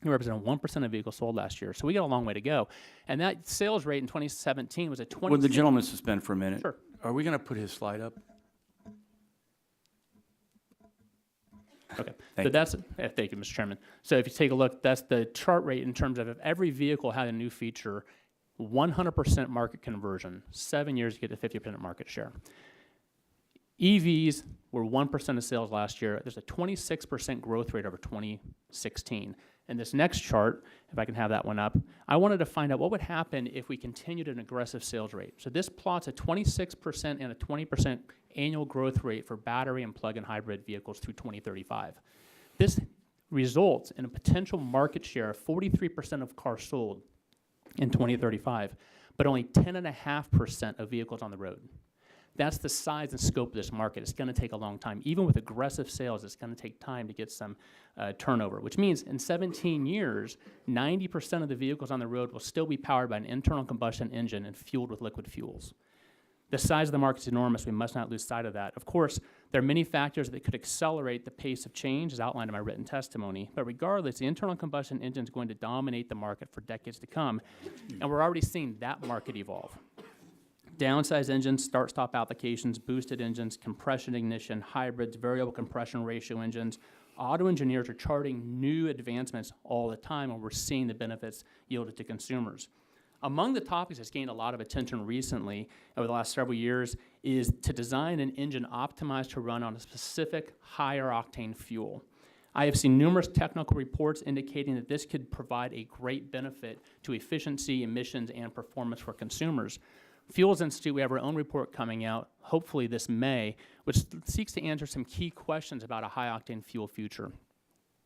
It represented 1% of vehicles sold last year, so we got a long way to go. And that sales rate in 2017 was at 20. Would the gentleman suspend for a minute? Sure. Are we going to put his slide up? Okay, Thank so that's, thank you, Mr. Chairman. So if you take a look, that's the chart rate in terms of if every vehicle had a new feature, 100% market conversion, 7 years to get to 50% market share. EVs were 1% of sales last year. There's a 26% growth rate over 2016. And this next chart, if I can have that one up, I wanted to find out what would happen if we continued an aggressive sales rate. So this plots a 26% and a 20% annual growth rate for battery and plug-in hybrid vehicles through 2035. This results in a potential market share of 43% of cars sold in 2035, but only 10.5% of vehicles on the road. That's the size and scope of this market. It's going to take a long time. Even with aggressive sales, it's going to take time to get some turnover, which means in 17 years, 90% of the vehicles on the road will still be powered by an internal combustion engine and fueled with liquid fuels. The size of the market is enormous. We must not lose sight of that. Of course, there are many factors that could accelerate the pace of change, as outlined in my written testimony. But regardless, the internal combustion engine is going to dominate the market for decades to come, and we're already seeing that market evolve. Downsized engines, start-stop applications, boosted engines, compression ignition, hybrids, variable compression ratio engines. Auto engineers are charting new advancements all the time, and we're seeing the benefits yielded to consumers. Among the topics that's gained a lot of attention recently over the last several years is to design an engine optimized to run on a specific higher octane fuel. I have seen numerous technical reports indicating that this could provide a great benefit to efficiency, emissions, and performance for consumers. Fuels Institute, we have our own report coming out, hopefully this May, which seeks to answer some key questions about a high-octane fuel future.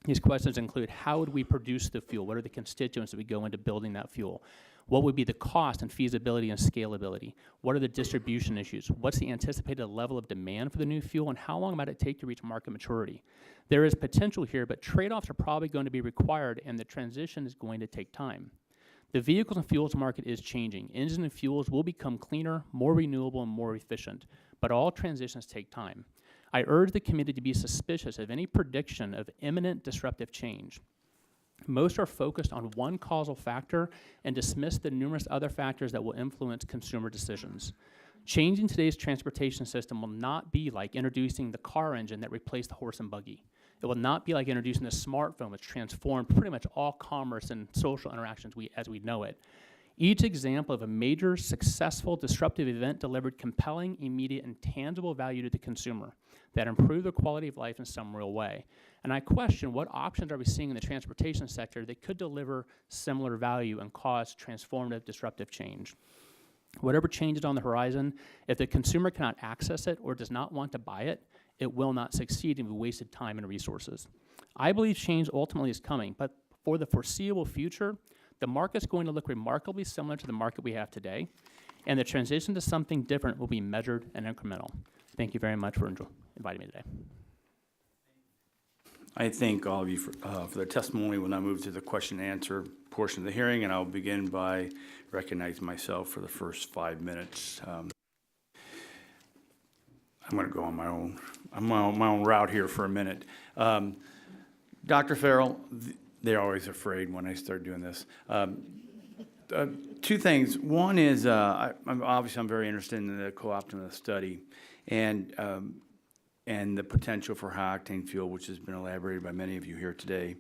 These questions include, how would we produce the fuel? What are the constituents that we go into building that fuel? What would be the cost and feasibility and scalability? What are the distribution issues? What's the anticipated level of demand for the new fuel, and how long might it take to reach market maturity? There is potential here, but trade-offs are probably going to be required, and the transition is going to take time. The vehicles and fuels market is changing. Engines and fuels will become cleaner, more renewable, and more efficient, but all transitions take time. I urge the committee to be suspicious of any prediction of imminent disruptive change. Most are focused on one causal factor and dismiss the numerous other factors that will influence consumer decisions. Changing today's transportation system will not be like introducing the car engine that replaced the horse and buggy. It will not be like introducing the smartphone, which transformed pretty much all commerce and social interactions as we know it. Each example of a major, successful, disruptive event delivered compelling, immediate, and tangible value to the consumer that improved their quality of life in some real way. And I question, what options are we seeing in the transportation sector that could deliver similar value and cause transformative, disruptive change? Whatever changes on the horizon, if the consumer cannot access it or does not want to buy it, it will not succeed and be wasted time and resources. I believe change ultimately is coming, but for the foreseeable future, the market's going to look remarkably similar to the market we have today, and the transition to something different will be measured and incremental. Thank you very much for inviting me today. I thank all of you for their testimony. We'll now move to the question and answer portion of the hearing, and I'll begin by recognizing myself for the first 5 minutes. I'm going to go on my own route here for a minute. Dr. Ferral, they're always afraid when I start doing this. Two things. One is, I'm very interested in the co-optima study and the potential for high-octane fuel, which has been elaborated by many of you here today.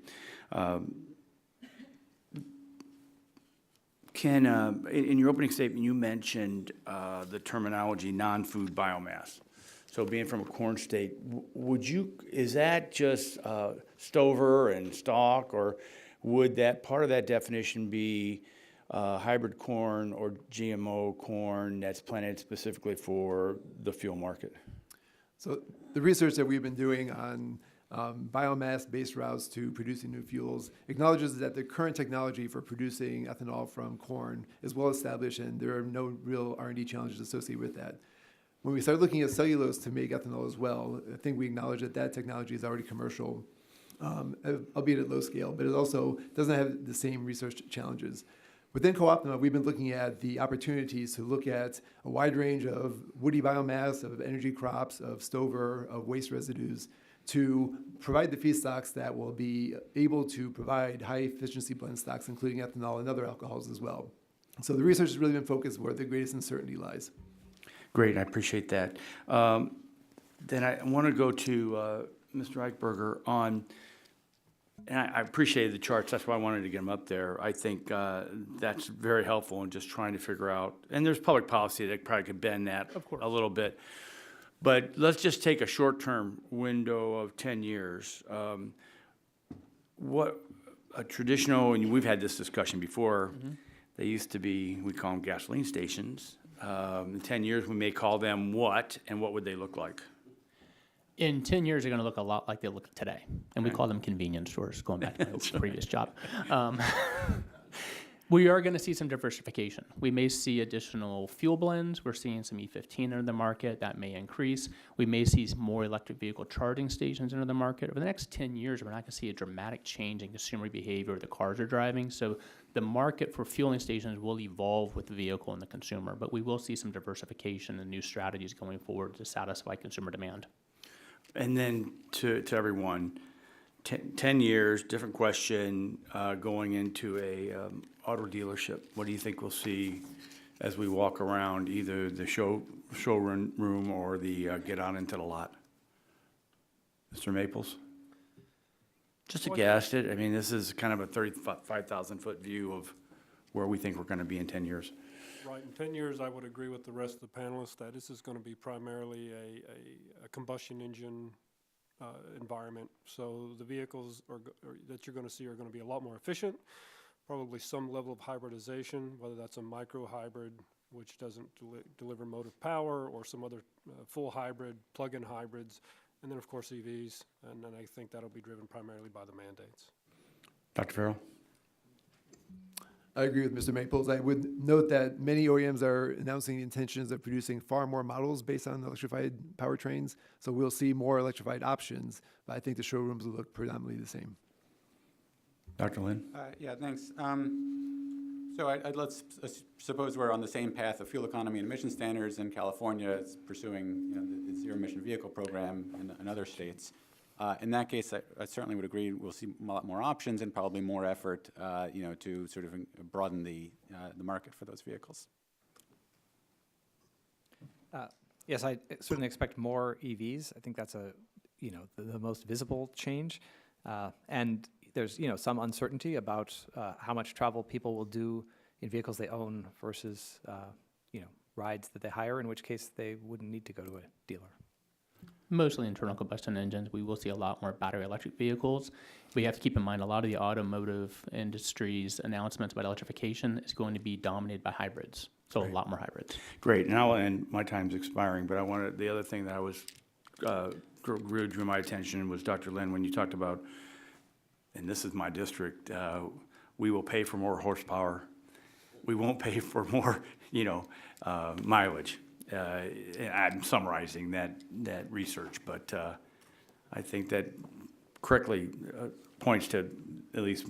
In your opening statement, you mentioned the terminology non-food biomass. So being from a corn state, is that just stover and stalk, or would that part of that definition be hybrid corn or GMO corn that's planted specifically for the fuel market? So the research that we've been doing on biomass-based routes to producing new fuels acknowledges that the current technology for producing ethanol from corn is well established, and there are no real R&D challenges associated with that. When we start looking at cellulose to make ethanol as well, I think we acknowledge that that technology is already commercial, albeit at low scale, but it also doesn't have the same research challenges. Within Co-Optima, we've been looking at the opportunities to look at a wide range of woody biomass, of energy crops, of stover, of waste residues, to provide the feedstocks that will be able to provide high-efficiency blend stocks, including ethanol and other alcohols as well. So the research has really been focused where the greatest uncertainty lies. Great, I appreciate that. Then I want to go to Mr. Eichberger on, and I appreciated the charts, that's why I wanted to get them up there. I think that's very helpful in just trying to figure out, and there's public policy that probably could bend that a little bit. But let's just take a short-term window of 10 years. What a traditional, and we've had this discussion before, they used to be, we call them gasoline stations. In 10 years, we may call them what, and what would they look like? In 10 years, they're going to look a lot like they look today, and we call them convenience stores, going back to my previous job. We are going to see some diversification. We may see additional fuel blends. We're seeing some E15 enter the market. That may increase. We may see some more electric vehicle charging stations enter the market. Over the next 10 years, we're not going to see a dramatic change in consumer behavior the cars are driving. So the market for fueling stations will evolve with the vehicle and the consumer, but we will see some diversification and new strategies going forward to satisfy consumer demand. And then to everyone, 10 years, different question, going into a auto dealership. What do you think we'll see as we walk around either the showroom room or the get on into the lot? Mr. Maples? Just a guess. I mean, this is kind of a 35,000-foot view of where we think we're going to be in 10 years. Right, in 10 years, I would agree with the rest of the panelists that this is going to be primarily a combustion engine environment. So the vehicles that you're going to see are going to be a lot more efficient, probably some level of hybridization, whether that's a micro hybrid, which doesn't deliver motive power, or some other full hybrid, plug-in hybrids, and then, of course, EVs. And then I think that'll be driven primarily by the mandates. Dr. Ferral? I agree with Mr. Maples. I would note that many OEMs are announcing the intentions of producing far more models based on electrified powertrains, so we'll see more electrified options, but I think the showrooms will look predominantly the same. Dr. Lynn? Yeah, thanks. Let's suppose we're on the same path of fuel economy and emission standards, and California is pursuing the zero emission vehicle program in other states. In that case, I certainly would agree we'll see a lot more options and probably more effort to sort of broaden the market for those vehicles. Yes, I certainly expect more EVs. I think that's the most visible change. And there's, some uncertainty about how much travel people will do in vehicles they own versus, rides that they hire, in which case they wouldn't need to go to a dealer. Mostly internal combustion engines. We will see a lot more battery electric vehicles. We have to keep in mind a lot of the automotive industry's announcements about electrification is going to be dominated by hybrids. So a lot more hybrids. Great, and my time's expiring, but the other thing that I was, drew my attention was, Dr. Lynn, when you talked about, and this is my district, we will pay for more horsepower. We won't pay for more, mileage. I'm summarizing that research, but I think that correctly points to at least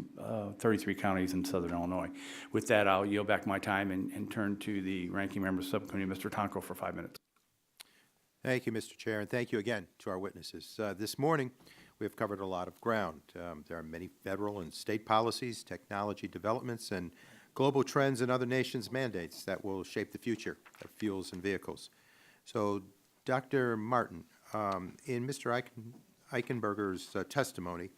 33 counties in southern Illinois. With that, I'll yield back my time and turn to the ranking member of the subcommittee, Mr. Tonko, for 5 minutes. Thank you, Mr. Chair, and thank you again to our witnesses. This morning, we have covered a lot of ground. There are many federal and state policies, technology developments, and global trends and other nations' mandates that will shape the future of fuels and vehicles. So, Dr. Marten, in Mr. Eichenberger's testimony,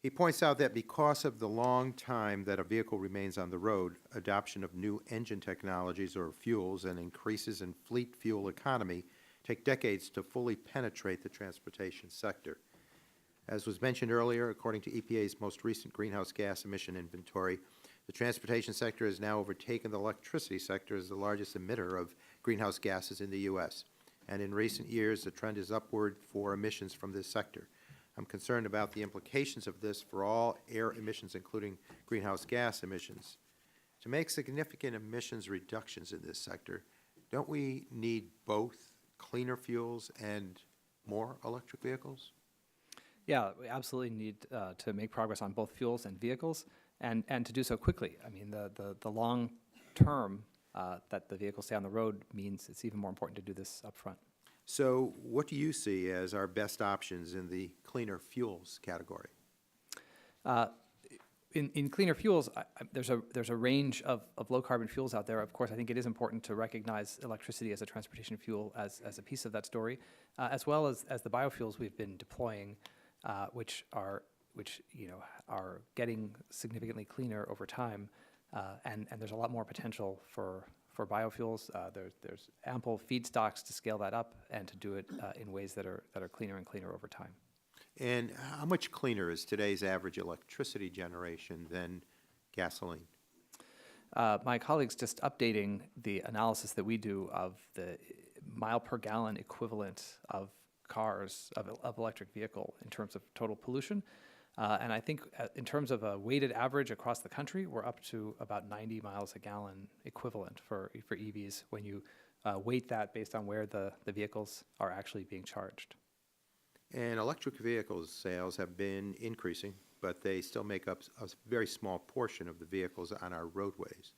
he points out that because of the long time that a vehicle remains on the road, adoption of new engine technologies or fuels and increases in fleet fuel economy take decades to fully penetrate the transportation sector. As was mentioned earlier, according to EPA's most recent greenhouse gas emission inventory, the transportation sector has now overtaken the electricity sector as the largest emitter of greenhouse gases in the U.S. And in recent years, the trend is upward for emissions from this sector. I'm concerned about the implications of this for all air emissions, including greenhouse gas emissions. To make significant emissions reductions in this sector, don't we need both cleaner fuels and more electric vehicles? Yeah, we absolutely need to make progress on both fuels and vehicles, and to do so quickly. I mean, the long term that the vehicles stay on the road means it's even more important to do this up front. So what do you see as our best options in the cleaner fuels category? In cleaner fuels, there's a range of low-carbon fuels out there. Of course, I think it is important to recognize electricity as a transportation fuel as a piece of that story, as well as the biofuels we've been deploying, which are getting significantly cleaner over time, and there's a lot more potential for biofuels. There's ample feedstocks to scale that up and to do it in ways that are cleaner and cleaner over time. And how much cleaner is today's average electricity generation than gasoline? My colleague's just updating the analysis that we do of the mile per gallon equivalent of cars, of electric vehicle in terms of total pollution. And I think in terms of a weighted average across the country, we're up to about 90 miles a gallon equivalent for EVs when you weight that based on where the vehicles are actually being charged. And electric vehicles sales have been increasing, but they still make up a very small portion of the vehicles on our roadways.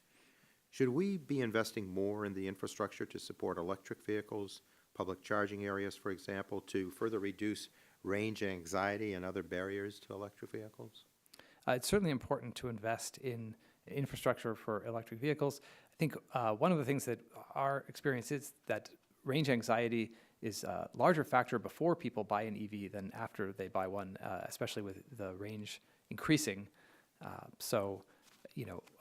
Should we be investing more in the infrastructure to support electric vehicles, public charging areas, for example, to further reduce range anxiety and other barriers to electric vehicles? It's certainly important to invest in infrastructure for electric vehicles. I think one of the things that our experience is that range anxiety is a larger factor before people buy an EV than after they buy one, especially with the range increasing. So,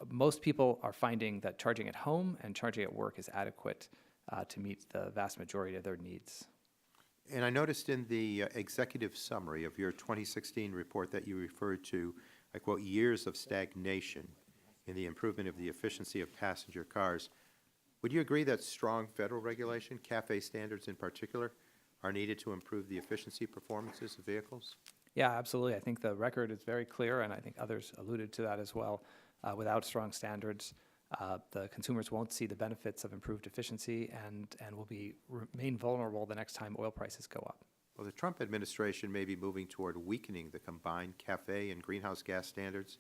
most people are finding that charging at home and charging at work is adequate to meet the vast majority of their needs. And I noticed in the executive summary of your 2016 report that you referred to, I quote, years of stagnation in the improvement of the efficiency of passenger cars. Would you agree that strong federal regulation, CAFE standards in particular, are needed to improve the efficiency performances of vehicles? Yeah, absolutely. I think the record is very clear, and I think others alluded to that as well. Without strong standards, the consumers won't see the benefits of improved efficiency and will remain vulnerable the next time oil prices go up. Well, the Trump administration may be moving toward weakening the combined CAFE and greenhouse gas standards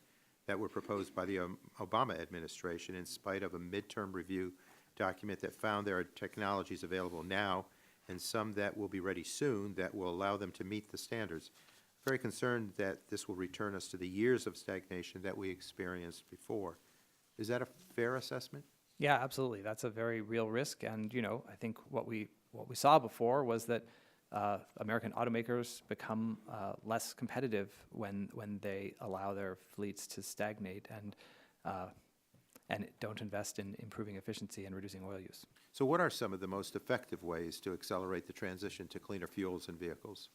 that were proposed by the Obama administration in spite of a midterm review document that found there are technologies available now and some that will be ready soon that will allow them to meet the standards. Very concerned that this will return us to the years of stagnation that we experienced before. Is that a fair assessment? Yeah, absolutely. That's a very real risk. And, I think what we saw before was that American automakers become less competitive when they allow their fleets to stagnate and don't invest in improving efficiency and reducing oil use. So what are some of the most effective ways to accelerate the transition to cleaner fuels and vehicles?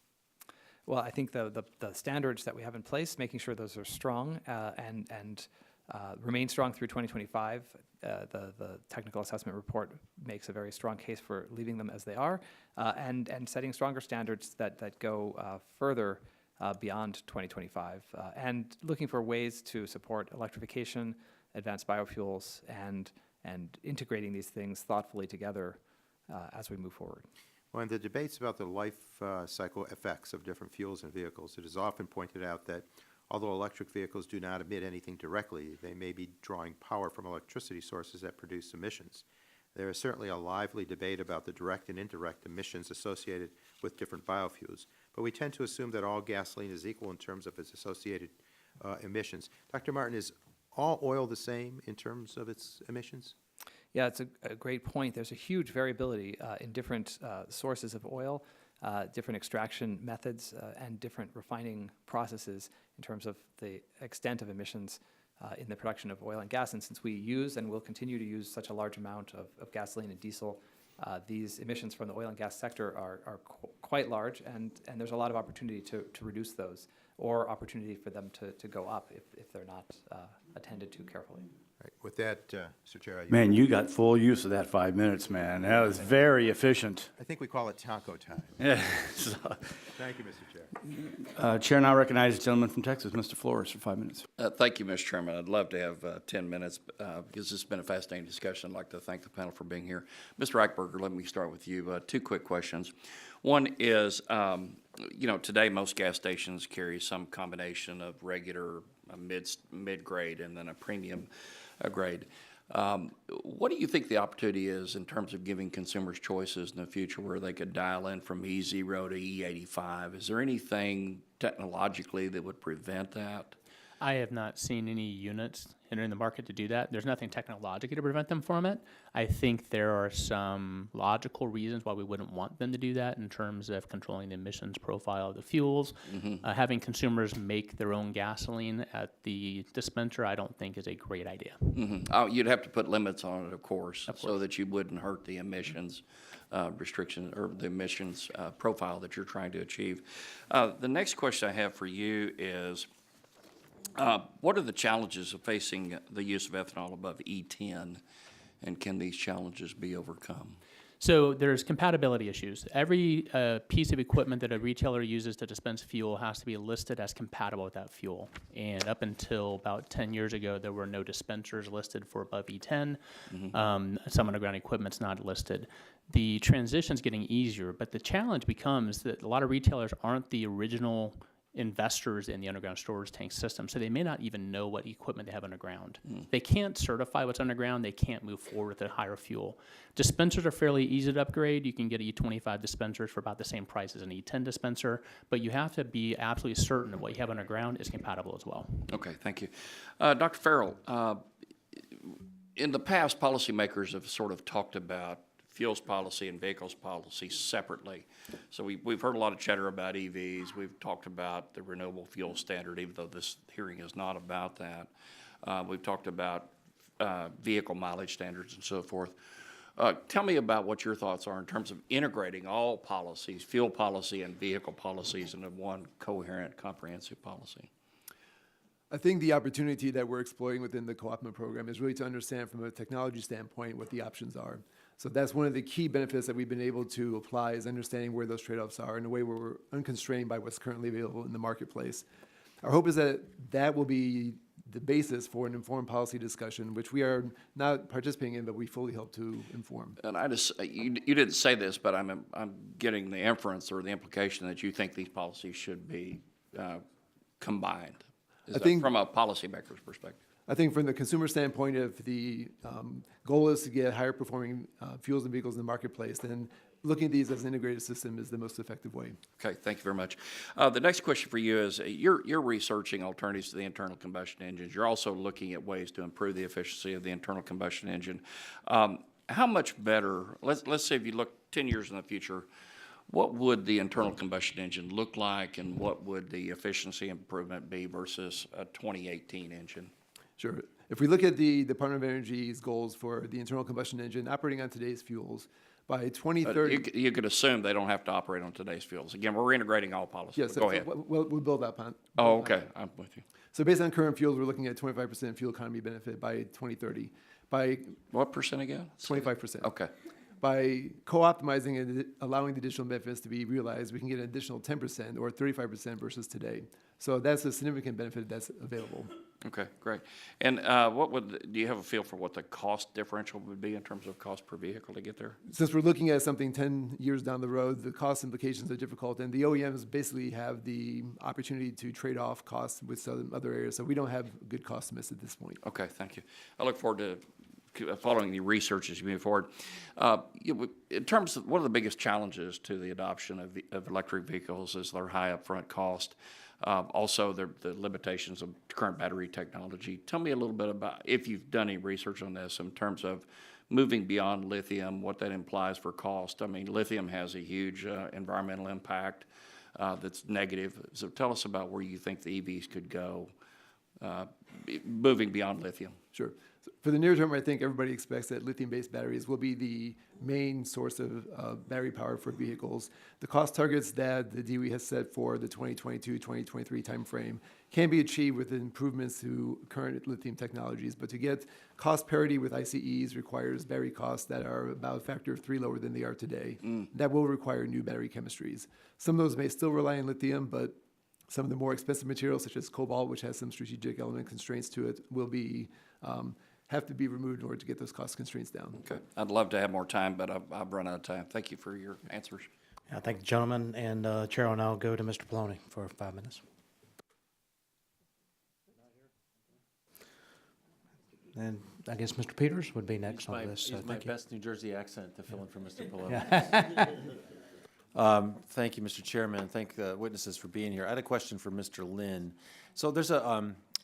Well, I think the standards that we have in place, making sure those are strong and remain strong through 2025. The technical assessment report makes a very strong case for leaving them as they are, and setting stronger standards that go further beyond 2025, and looking for ways to support electrification, advanced biofuels, and integrating these things thoughtfully together as we move forward. Well, in the debates about the life cycle effects of different fuels and vehicles, it is often pointed out that although electric vehicles do not emit anything directly, they may be drawing power from electricity sources that produce emissions. There is certainly a lively debate about the direct and indirect emissions associated with different biofuels, but we tend to assume that all gasoline is equal in terms of its associated emissions. Dr. Marten, is all oil the same in terms of its emissions? Yeah, it's a great point. There's a huge variability in different sources of oil, different extraction methods, and different refining processes in terms of the extent of emissions in the production of oil and gas. And since we use and will continue to use such a large amount of gasoline and diesel, these emissions from the oil and gas sector are quite large, and there's a lot of opportunity to reduce those, or opportunity for them to go up if they're not attended to carefully. Right. With that, Mr. Chair, Man, you got full use of that 5 minutes, man. That was very efficient. I think we call it Tonko time. Yeah. Thank you, Mr. Chair. Chair now recognizes the gentleman from Texas, Mr. Flores, for 5 minutes. Thank you, Mr. Chairman. I'd love to have 10 minutes because this has been a fascinating discussion. I'd like to thank the panel for being here. Mr. Eichberger, let me start with you. 2 quick questions. One is, today most gas stations carry some combination of regular, mid-grade, and then a premium grade. What do you think the opportunity is in terms of giving consumers choices in the future where they could dial in from E0 to E85? Is there anything technologically that would prevent that? I have not seen any units entering the market to do that. There's nothing technologically to prevent them from it. I think there are some logical reasons why we wouldn't want them to do that in terms of controlling the emissions profile of the fuels. Having consumers make their own gasoline at the dispenser, I don't think is a great idea. Oh, you'd have to put limits on it, of course, so that you wouldn't hurt the emissions restriction or the emissions profile that you're trying to achieve. The next question I have for you is, what are the challenges of facing the use of ethanol above E10, and can these challenges be overcome? So there's compatibility issues. Every piece of equipment that a retailer uses to dispense fuel has to be listed as compatible with that fuel. And up until about 10 years ago, there were no dispensers listed for above E10. Some underground equipment's not listed. The transition's getting easier, but the challenge becomes that a lot of retailers aren't the original investors in the underground storage tank system, so they may not even know what equipment they have underground. They can't certify what's underground. They can't move forward with a higher fuel. Dispensers are fairly easy to upgrade. You can get E25 dispensers for about the same price as an E10 dispenser, but you have to be absolutely certain that what you have underground is compatible as well. Okay, thank you. Dr. Ferral, in the past, policymakers have sort of talked about fuels policy and vehicles policy separately. So we've heard a lot of chatter about EVs. We've talked about the renewable fuel standard, even though this hearing is not about that. We've talked about vehicle mileage standards and so forth. Tell me about what your thoughts are in terms of integrating all policies, fuel policy and vehicle policies, into one coherent, comprehensive policy. I think the opportunity that we're exploring within the co-opment program is really to understand from a technology standpoint what the options are. So that's one of the key benefits that we've been able to apply, is understanding where those trade-offs are in a way where we're unconstrained by what's currently available in the marketplace. Our hope is that that will be the basis for an informed policy discussion, which we are not participating in, but we fully hope to inform. And I just, you didn't say this, but I'm getting the inference or the implication that you think these policies should be combined. Is that from a policymaker's perspective? I think from the consumer standpoint, if the goal is to get higher performing fuels and vehicles in the marketplace, then looking at these as an integrated system is the most effective way. Okay, thank you very much. The next question for you is, you're researching alternatives to the internal combustion engines. You're also looking at ways to improve the efficiency of the internal combustion engine. How much better, let's say if you look 10 years in the future, what would the internal combustion engine look like, and what would the efficiency improvement be versus a 2018 engine? Sure. If we look at the Department of Energy's goals for the internal combustion engine operating on today's fuels, by 2030... You could assume they don't have to operate on today's fuels. Again, we're integrating all policies. Yes, Go ahead. We'll build upon. Oh, okay. I'm with you. So based on current fuels, we're looking at 25% fuel economy benefit by 2030. By what percent again? 25%. Okay. By co-optimizing and allowing the additional benefits to be realized, we can get an additional 10% or 35% versus today. So that's a significant benefit that's available. Okay, great. And do you have a feel for what the cost differential would be in terms of cost per vehicle to get there? Since we're looking at something 10 years down the road, the cost implications are difficult, and the OEMs basically have the opportunity to trade off costs with some other areas, so we don't have good cost estimates at this point. Okay, thank you. I look forward to following the research as you move forward. In terms of one of the biggest challenges to the adoption of electric vehicles is their high upfront cost. Also, the limitations of current battery technology. Tell me a little bit about, if you've done any research on this, in terms of moving beyond lithium, what that implies for cost. I mean, lithium has a huge environmental impact that's negative. So tell us about where you think the EVs could go, moving beyond lithium. Sure. So for the near term, I think everybody expects that lithium-based batteries will be the main source of battery power for vehicles. The cost targets that the DOE has set for the 2022-2023 timeframe can be achieved with improvements to current lithium technologies, but to get cost parity with ICEs requires battery costs that are about a factor of 3 lower than they are today. That will require new battery chemistries. Some of those may still rely on lithium, but some of the more expensive materials, such as cobalt, which has some strategic element constraints to it, will be have to be removed in order to get those cost constraints down. Okay. I'd love to have more time, but I've run out of time. Thank you for your answers. I thank the gentleman, and Chair will now go to Mr. Pallone for 5 minutes. And I guess Mr. Peters would be next on this. Use my best New Jersey accent to fill in for Mr. Pallone. Yeah. Thank you, Mr. Chairman. Thank the witnesses for being here. I had a question for Mr. Lynn. So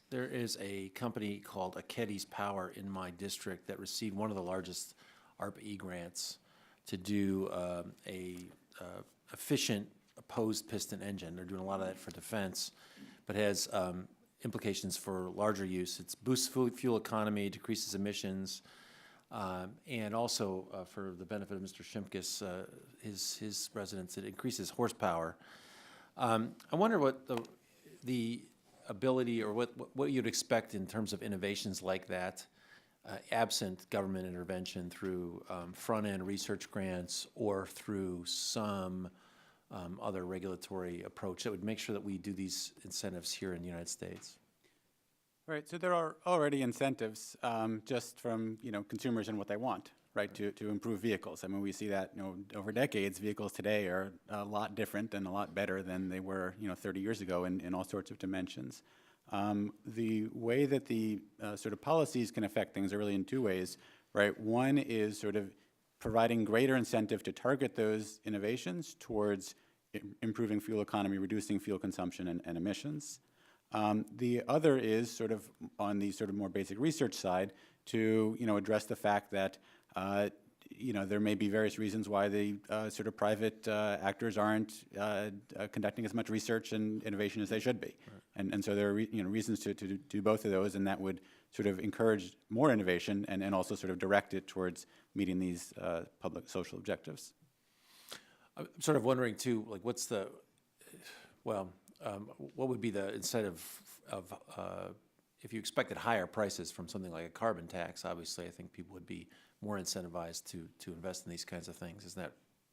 there is a company called Acetti's Power in my district that received one of the largest ARPA-E grants to do a efficient opposed piston engine. They're doing a lot of that for defense, but has implications for larger use. It boosts fuel economy, decreases emissions, and also for the benefit of Mr. Shimkus, his residents, it increases horsepower. I wonder what the ability or what you'd expect in terms of innovations like that absent government intervention through front-end research grants or through some other regulatory approach that would make sure that we do these incentives here in the United States? Right, so there are already incentives just from, consumers and what they want, right, to improve vehicles. I mean, we see that, over decades, vehicles today are a lot different and a lot better than they were, 30 years ago in all sorts of dimensions. The way that the sort of policies can affect things are really in two ways, right? One is sort of providing greater incentive to target those innovations towards improving fuel economy, reducing fuel consumption and emissions. The other is sort of on the sort of more basic research side to, address the fact that, there may be various reasons why the sort of private actors aren't conducting as much research and innovation as they should be. Right. And so there are, reasons to do both of those, and that would sort of encourage more innovation and also sort of direct it towards meeting these public social objectives. I'm sort of wondering too, like what's the, what would be the incentive of, if you expected higher prices from something like a carbon tax, obviously I think people would be more incentivized to invest in these kinds of things.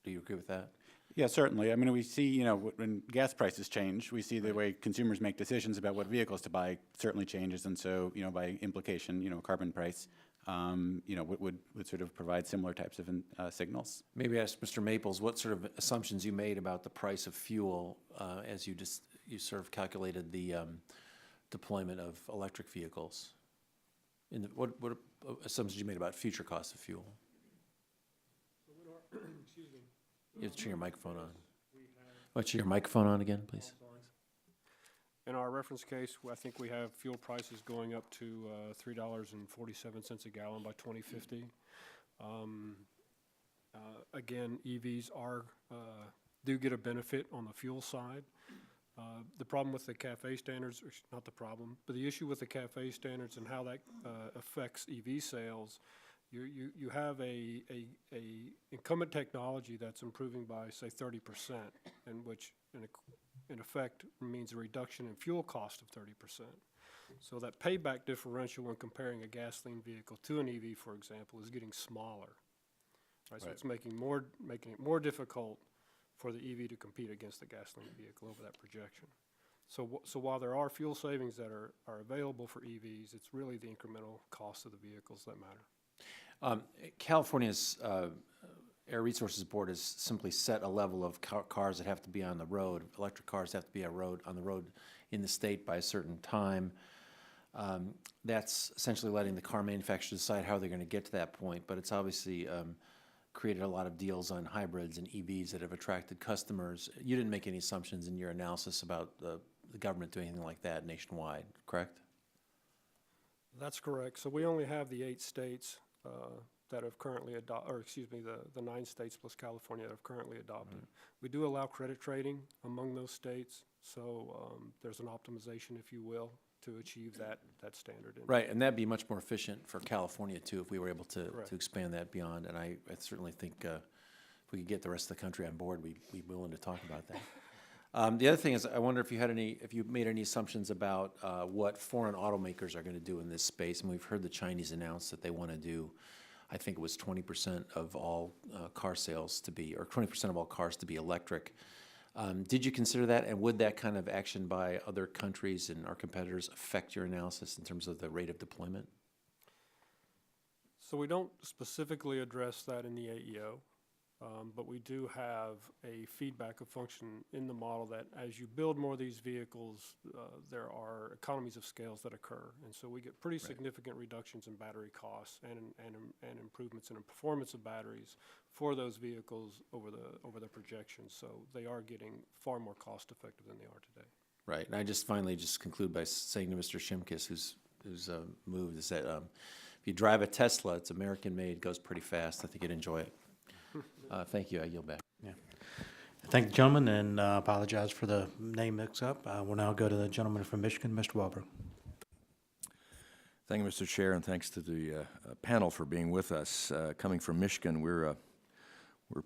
Do you agree with that? Yeah, certainly. I mean, we see, when gas prices change, we see the way consumers make decisions about what vehicles to buy certainly changes. And so, by implication, a carbon price, would sort of provide similar types of signals. Maybe ask Mr. Maples what sort of assumptions you made about the price of fuel as you sort of calculated the deployment of electric vehicles. What assumptions you made about future costs of fuel? Excuse me. You have to turn your microphone on. What's your microphone on again, please? In our reference case, I think we have fuel prices going up to $3.47 a gallon by 2050. Again, EVs do get a benefit on the fuel side. The problem with the CAFE standards, or not the problem, but the issue with the CAFE standards and how that affects EV sales, you have a incumbent technology that's improving by, say, 30%, and which in effect means a reduction in fuel cost of 30%. So that payback differential when comparing a gasoline vehicle to an EV, for example, is getting smaller. Right? So it's making it more difficult for the EV to compete against the gasoline vehicle over that projection. So while there are fuel savings that are available for EVs, it's really the incremental cost of the vehicles that matter. California's Air Resources Board has simply set a level of cars that have to be on the road. Electric cars have to be on the road in the state by a certain time. That's essentially letting the car manufacturers decide how they're going to get to that point, but it's obviously created a lot of deals on hybrids and EVs that have attracted customers. You didn't make any assumptions in your analysis about the government doing anything like that nationwide, correct? That's correct. So we only have the 8 states that have currently the 9 states plus California that have currently adopted. We do allow credit trading among those states, so there's an optimization, if you will, to achieve that standard. Right, and that'd be much more efficient for California too if we were able to expand that beyond. And I certainly think if we could get the rest of the country on board, we'd be willing to talk about that. The other thing is, I wonder if you made any assumptions about what foreign automakers are going to do in this space. And we've heard the Chinese announce that they want to do, I think it was 20% of all car sales to be, or 20% of all cars to be electric. Did you consider that, and would that kind of action by other countries and our competitors affect your analysis in terms of the rate of deployment? So we don't specifically address that in the AEO, but we do have a feedback of function in the model that as you build more of these vehicles, there are economies of scales that occur. And so we get pretty significant reductions in battery costs and improvements in the performance of batteries for those vehicles over the projections. So they are getting far more cost effective than they are today. Right, and I just finally conclude by saying to Mr. Shimkus, who's moved, is that if you drive a Tesla, it's American made, goes pretty fast. I think you'd enjoy it. Thank you. I yield back. Yeah. Thank the gentleman, and apologize for the name mix-up. We'll now go to the gentleman from Michigan, Mr. Walberg. Thank you, Mr. Chair, and thanks to the panel for being with us. Coming from Michigan, we're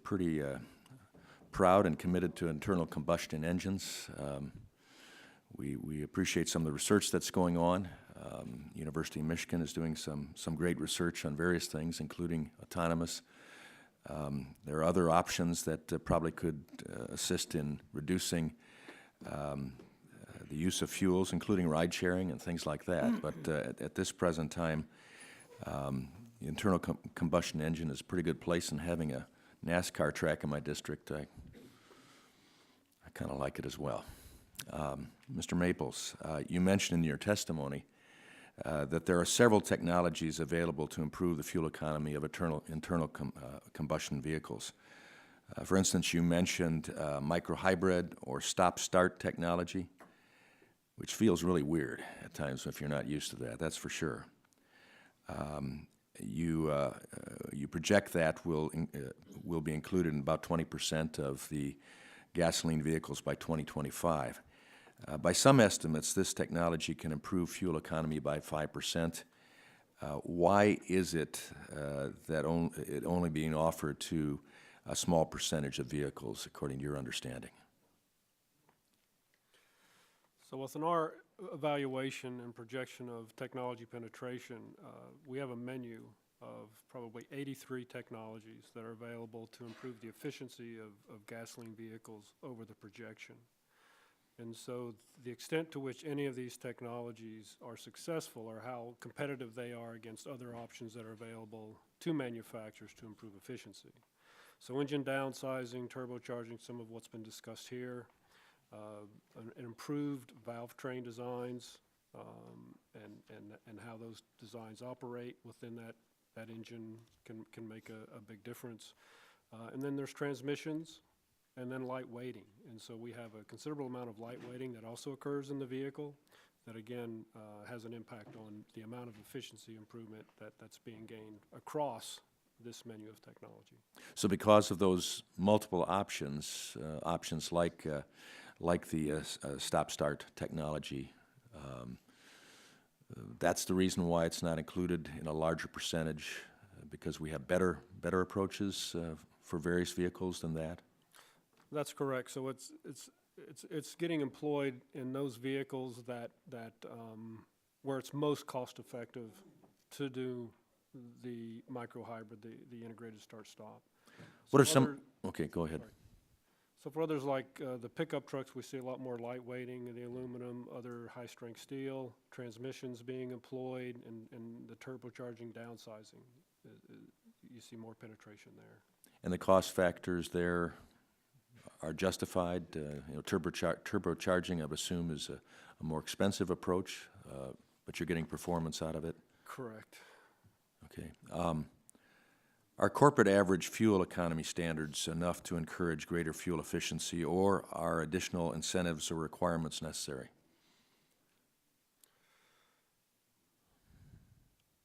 pretty proud and committed to internal combustion engines. We appreciate some of the research that's going on. University of Michigan is doing some great research on various things, including autonomous. There are other options that probably could assist in reducing the use of fuels, including ride sharing and things like that. But at this present time, the internal combustion engine is a pretty good place, and having a NASCAR track in my district, I kind of like it as well. Mr. Maples, you mentioned in your testimony that there are several technologies available to improve the fuel economy of internal combustion vehicles. For instance, you mentioned microhybrid or stop-start technology, which feels really weird at times if you're not used to that, that's for sure. You project that will be included in about 20% of the gasoline vehicles by 2025. By some estimates, this technology can improve fuel economy by 5%. Why is it that it only being offered to a small percentage of vehicles, according to your understanding? So within our evaluation and projection of technology penetration, we have a menu of probably 83 technologies that are available to improve the efficiency of gasoline vehicles over the projection. And so the extent to which any of these technologies are successful or how competitive they are against other options that are available to manufacturers to improve efficiency. So engine downsizing, turbocharging, some of what's been discussed here, improved valve train designs, and how those designs operate within that engine can make a big difference. And then there's transmissions, and then light weighting. And so we have a considerable amount of light weighting that also occurs in the vehicle that, again, has an impact on the amount of efficiency improvement that's being gained across this menu of technology. So because of those multiple options, options like the stop-start technology, that's the reason why it's not included in a larger percentage, because we have better approaches for various vehicles than that? That's correct. So it's getting employed in those vehicles that where it's most cost effective to do the microhybrid, the integrated start-stop. What are some? Okay, go ahead. Sorry. So for others like the pickup trucks, we see a lot more light weighting in the aluminum, other high-strength steel, transmissions being employed, and the turbocharging downsizing. You see more penetration there. And the cost factors there are justified. Turbocharging, I would assume, is a more expensive approach, but you're getting performance out of it. Correct. Okay. Are corporate average fuel economy standards enough to encourage greater fuel efficiency, or are additional incentives or requirements necessary?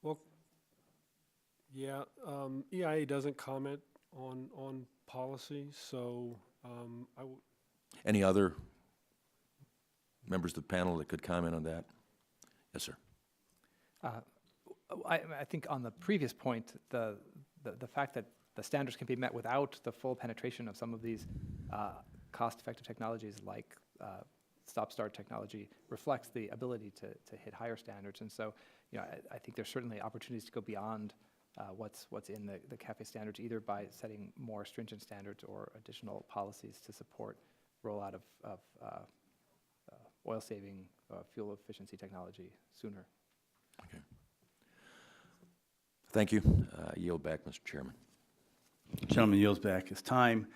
Well, yeah, EIA doesn't comment on policy, so Any other members of the panel that could comment on that? Yes, sir. I think on the previous point, the fact that the standards can be met without the full penetration of some of these cost-effective technologies like stop-start technology reflects the ability to hit higher standards. And so, I think there's certainly opportunities to go beyond what's in the CAFE standards, either by setting more stringent standards or additional policies to support rollout of oil-saving fuel efficiency technology sooner. Okay. Thank you. Yield back, Mr. Chairman. Gentleman yields back his time.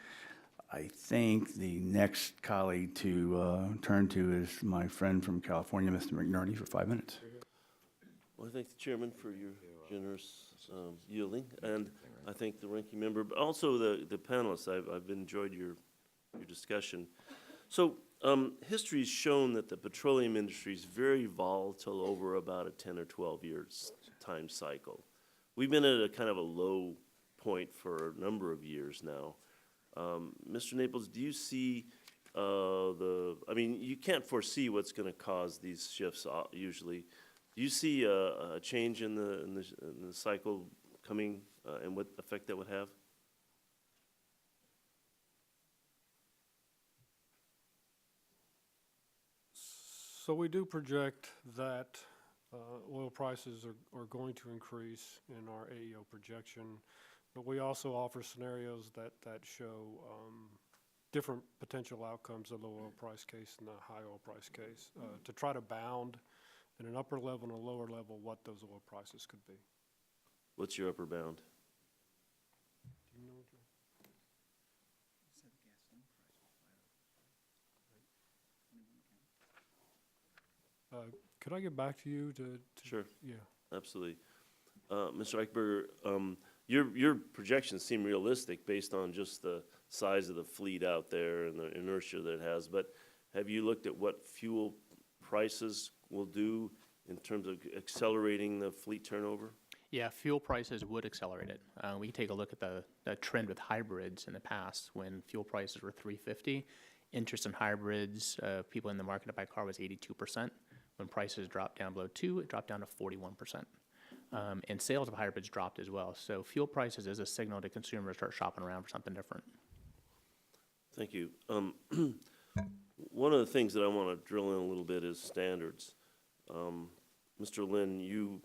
I think the next colleague to turn to is my friend from California, Mr. McNerney, for 5 minutes. Well, I thank the chairman for your generous yielding, and I thank the ranking member, but also the panelists. I've enjoyed your discussion. So history's shown that the petroleum industry is very volatile over about a 10 or 12 years time cycle. We've been at a kind of a low point for a number of years now. Mr. Naples, do you see I mean, you can't foresee what's going to cause these shifts usually. Do you see a change in the cycle coming and what effect that would have? So we do project that oil prices are going to increase in our AEO projection, but we also offer scenarios that show different potential outcomes, the low oil price case and the high oil price case, to try to bound at an upper level and a lower level what those oil prices could be. What's your upper bound? Do you know, Joe? Could I get back to you to Sure. Yeah. Absolutely. Mr. Eichberger, your projections seem realistic based on just the size of the fleet out there and the inertia that it has, but have you looked at what fuel prices will do in terms of accelerating the fleet turnover? Yeah, fuel prices would accelerate it. We can take a look at the trend with hybrids in the past when fuel prices were $3.50. Interest in hybrids, people in the market to buy a car was 82%. When prices dropped down below 2, it dropped down to 41%. And sales of hybrids dropped as well. So fuel prices is a signal to consumers to start shopping around for something different. Thank you. One of the things that I want to drill in a little bit is standards. Mr. Lynn, you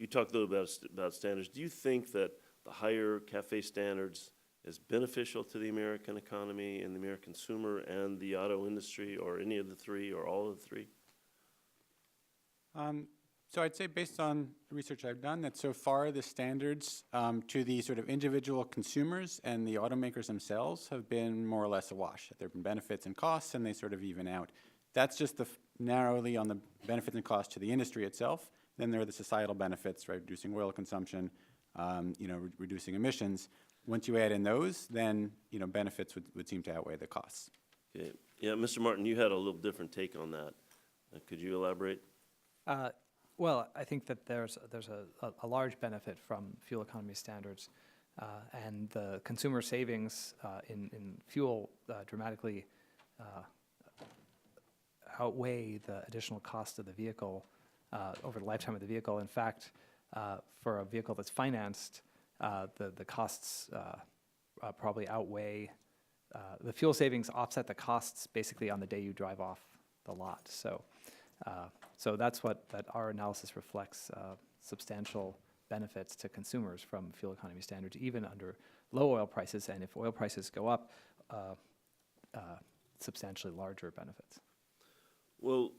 talked a little bit about standards. Do you think that the higher CAFE standards is beneficial to the American economy and the American consumer and the auto industry, or any of the three, or all of the three? So I'd say based on the research I've done that so far the standards to the sort of individual consumers and the automakers themselves have been more or less a wash. There have been benefits and costs and they sort of even out. That's just narrowly on the benefits and costs to the industry itself. Then there are the societal benefits, right? Reducing oil consumption, reducing emissions. Once you add in those, then benefits would seem to outweigh the costs. Okay. Yeah, Mr. Marten, you had a little different take on that. Could you elaborate? Well, I think that there's a large benefit from fuel economy standards, and the consumer savings in fuel dramatically outweigh the additional cost of the vehicle over the lifetime of the vehicle. In fact, for a vehicle that's financed, the costs probably outweigh the fuel savings offset the costs basically on the day you drive off the lot. So that's what our analysis reflects, substantial benefits to consumers from fuel economy standards, even under low oil prices, and if oil prices go up, substantially larger benefits. Well,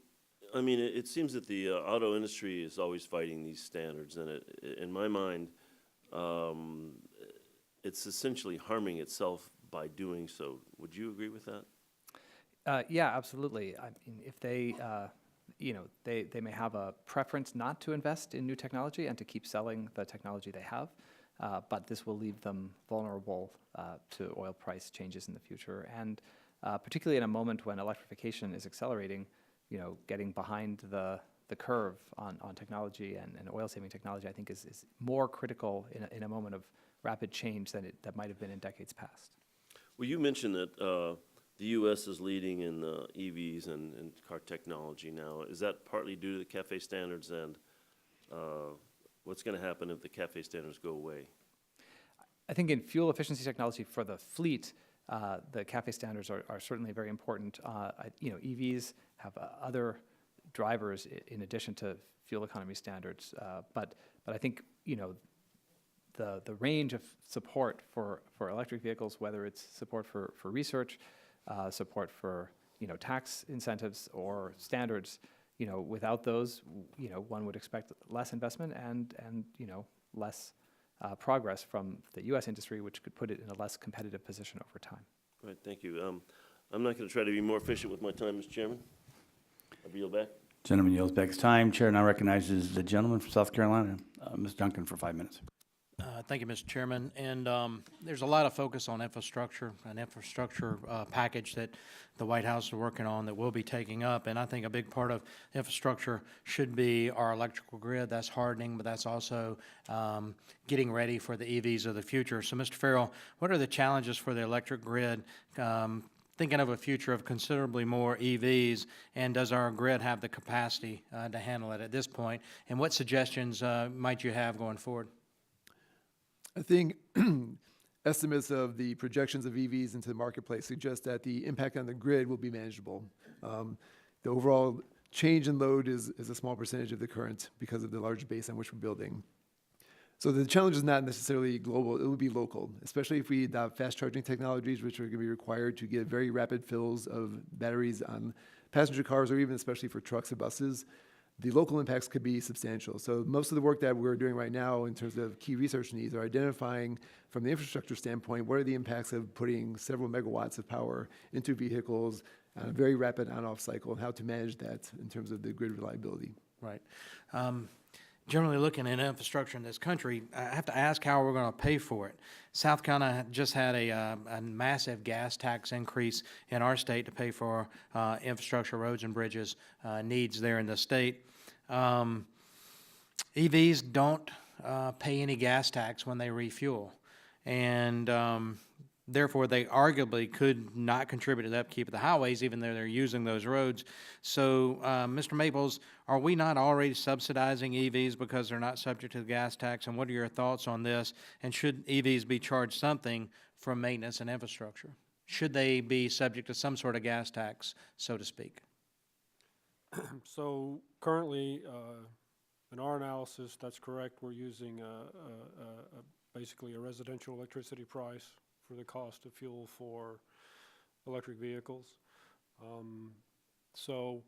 I mean, it seems that the auto industry is always fighting these standards, and in my mind, it's essentially harming itself by doing so. Would you agree with that? Yeah, absolutely. I mean, if they they may have a preference not to invest in new technology and to keep selling the technology they have, but this will leave them vulnerable to oil price changes in the future. And particularly in a moment when electrification is accelerating, getting behind the curve on technology and oil-saving technology, I think is more critical in a moment of rapid change than that might have been in decades past. Well, you mentioned that the U.S. is leading in EVs and car technology now. Is that partly due to the CAFE standards, and what's going to happen if the CAFE standards go away? I think in fuel efficiency technology for the fleet, the CAFE standards are certainly very important. EVs have other drivers in addition to fuel economy standards, but I think the range of support for electric vehicles, whether it's support for research, support for tax incentives or standards, without those, one would expect less investment and less progress from the U.S. industry, which could put it in a less competitive position over time. All right, thank you. I'm not going to try to be more efficient with my time, Mr. Chairman. I'll yield back. Gentleman yields back his time. Chair now recognizes the gentleman from South Carolina, Ms. Duncan, for 5 minutes. Thank you, Mr. Chairman. And there's a lot of focus on infrastructure, an infrastructure package that the White House is working on that we'll be taking up. And I think a big part of infrastructure should be our electrical grid. That's hardening, but that's also getting ready for the EVs of the future. So, Mr. Ferral, what are the challenges for the electric grid? Thinking of a future of considerably more EVs, and does our grid have the capacity to handle it at this point? And what suggestions might you have going forward? I think estimates of the projections of EVs into the marketplace suggest that the impact on the grid will be manageable. The overall change in load is a small percentage of the current because of the large base on which we're building. So the challenge is not necessarily global, it would be local, especially if we adopt fast charging technologies, which are going to be required to get very rapid fills of batteries on passenger cars or even especially for trucks and buses. The local impacts could be substantial. So most of the work that we're doing right now in terms of key research needs are identifying from the infrastructure standpoint, what are the impacts of putting several megawatts of power into vehicles on a very rapid on-off cycle and how to manage that in terms of the grid reliability. Right. Generally looking at infrastructure in this country, I have to ask how we're going to pay for it. South Carolina just had a massive gas tax increase in our state to pay for infrastructure, roads and bridges needs there in the state. EVs don't pay any gas tax when they refuel, and therefore they arguably could not contribute to the upkeep of the highways even though they're using those roads. So, Mr. Maples, are we not already subsidizing EVs because they're not subject to the gas tax? And what are your thoughts on this? And should EVs be charged something for maintenance and infrastructure? Should they be subject to some sort of gas tax, so to speak? So currently, in our analysis, that's correct. We're using basically a residential electricity price for the cost of fuel for electric vehicles. So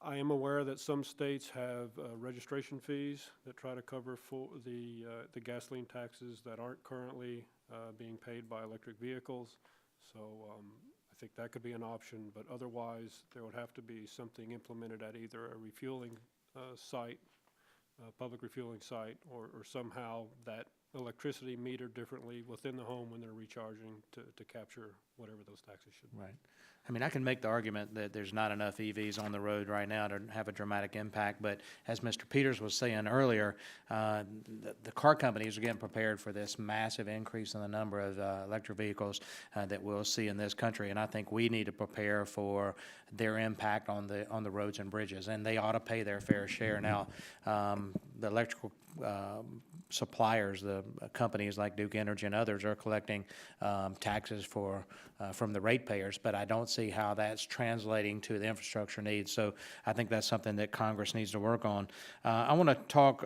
I am aware that some states have registration fees that try to cover for the gasoline taxes that aren't currently being paid by electric vehicles. So I think that could be an option, but otherwise there would have to be something implemented at either a refueling site, public refueling site, or somehow that electricity metered differently within the home when they're recharging to capture whatever those taxes should be. Right. I mean, I can make the argument that there's not enough EVs on the road right now to have a dramatic impact, but as Mr. Peters was saying earlier, the car companies are getting prepared for this massive increase in the number of electric vehicles that we'll see in this country, and I think we need to prepare for their impact on the roads and bridges, and they ought to pay their fair share. Now, the electrical suppliers, the companies like Duke Energy and others are collecting taxes from the ratepayers, but I don't see how that's translating to the infrastructure needs. So I think that's something that Congress needs to work on. I want to talk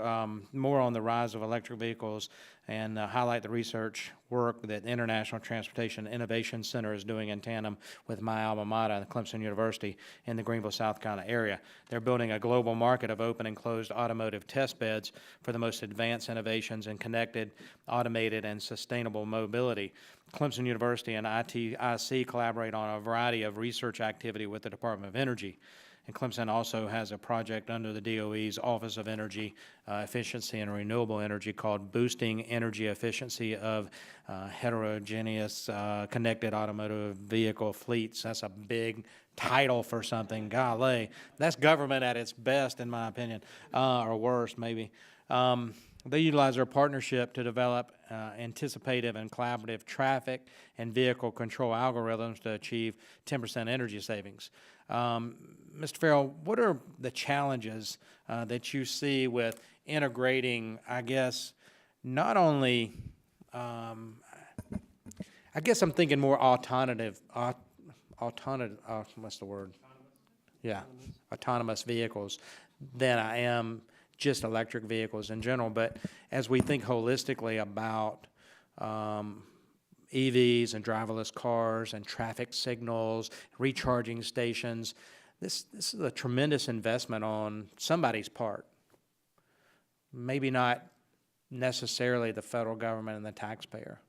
more on the rise of electric vehicles and highlight the research work that the International Transportation Innovation Center is doing in tandem with my alma mater, Clemson University, in the Greenville, South Carolina area. They're building a global market of open and closed automotive test beds for the most advanced innovations in connected, automated, and sustainable mobility. Clemson University and ITIC collaborate on a variety of research activity with the Department of Energy. And Clemson also has a project under the DOE's Office of Energy Efficiency and Renewable Energy called Boosting Energy Efficiency of Heterogeneous Connected Automotive Vehicle Fleets. That's a big title for something. Golly, that's government at its best, in my opinion, or worse, maybe. They utilize their partnership to develop anticipative and collaborative traffic and vehicle control algorithms to achieve 10% energy savings. Mr. Ferral, what are the challenges that you see with integrating, I guess, not only, I guess I'm thinking more autonomous, what's the word? Yeah, autonomous vehicles than I am just electric vehicles in general. But as we think holistically about EVs and driverless cars and traffic signals, recharging stations, this is a tremendous investment on somebody's part. Maybe not necessarily the federal government and the taxpayer.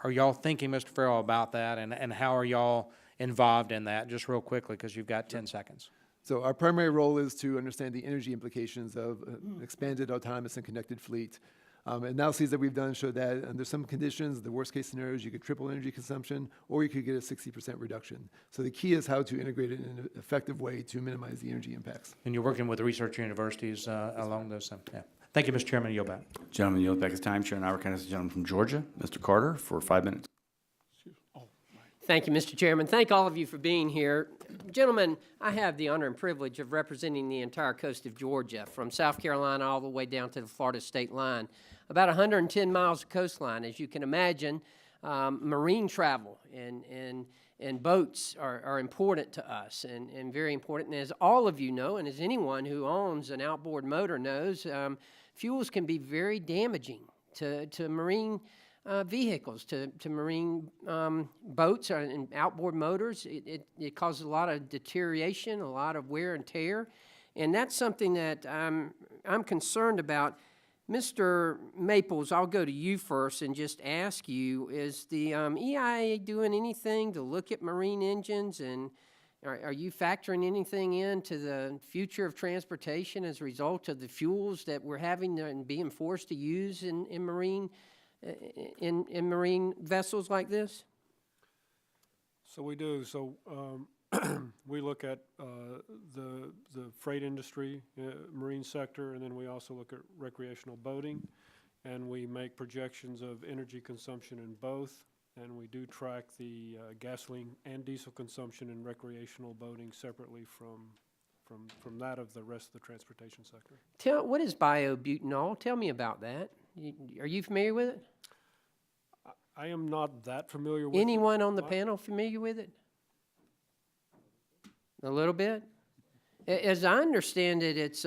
Are y'all thinking, Mr. Ferral, about that, and how are y'all involved in that? Just real quickly, because you've got 10 seconds. So our primary role is to understand the energy implications of expanded autonomous and connected fleet. Analyses that we've done show that under some conditions, the worst case scenarios, you could triple energy consumption or you could get a 60% reduction. So the key is how to integrate it in an effective way to minimize the energy impacts. And you're working with research universities along those. Yeah. Thank you, Mr. Chairman. Yield back. Gentleman, yield back his time. Chair now recognizes the gentleman from Georgia, Mr. Carter, for 5 minutes. Thank you, Mr. Chairman. Thank all of you for being here. Gentlemen, I have the honor and privilege of representing the entire coast of Georgia, from South Carolina all the way down to the Florida state line. About 110 miles of coastline. As you can imagine, marine travel and boats are important to us and very important. And as all of you know, and as anyone who owns an outboard motor knows, fuels can be very damaging to marine vehicles, to marine boats and outboard motors. It causes a lot of deterioration, a lot of wear and tear, and that's something that I'm concerned about. Mr. Maples, I'll go to you first and just ask you, is the EIA doing anything to look at marine engines, and are you factoring anything into the future of transportation as a result of the fuels that we're having and being forced to use in marine vessels like this? So we do. So we look at the freight industry, marine sector, and then we also look at recreational boating, and we make projections of energy consumption in both, and we do track the gasoline and diesel consumption in recreational boating separately from that of the rest of the transportation sector. What is biobutanol? Tell me about that. Are you familiar with it? I am not that familiar with Anyone on the panel familiar with it? A little bit? As I understand it, it's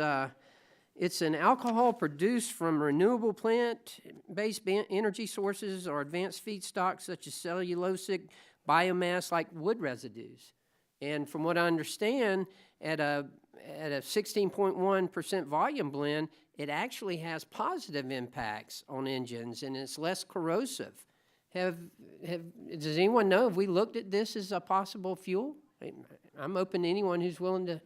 an alcohol produced from renewable plant-based energy sources or advanced feedstocks such as cellulosic biomass like wood residues. And from what I understand, at a 16.1% volume blend, it actually has positive impacts on engines and it's less corrosive. Does anyone know, have we looked at this as a possible fuel? I'm open to anyone who's willing to.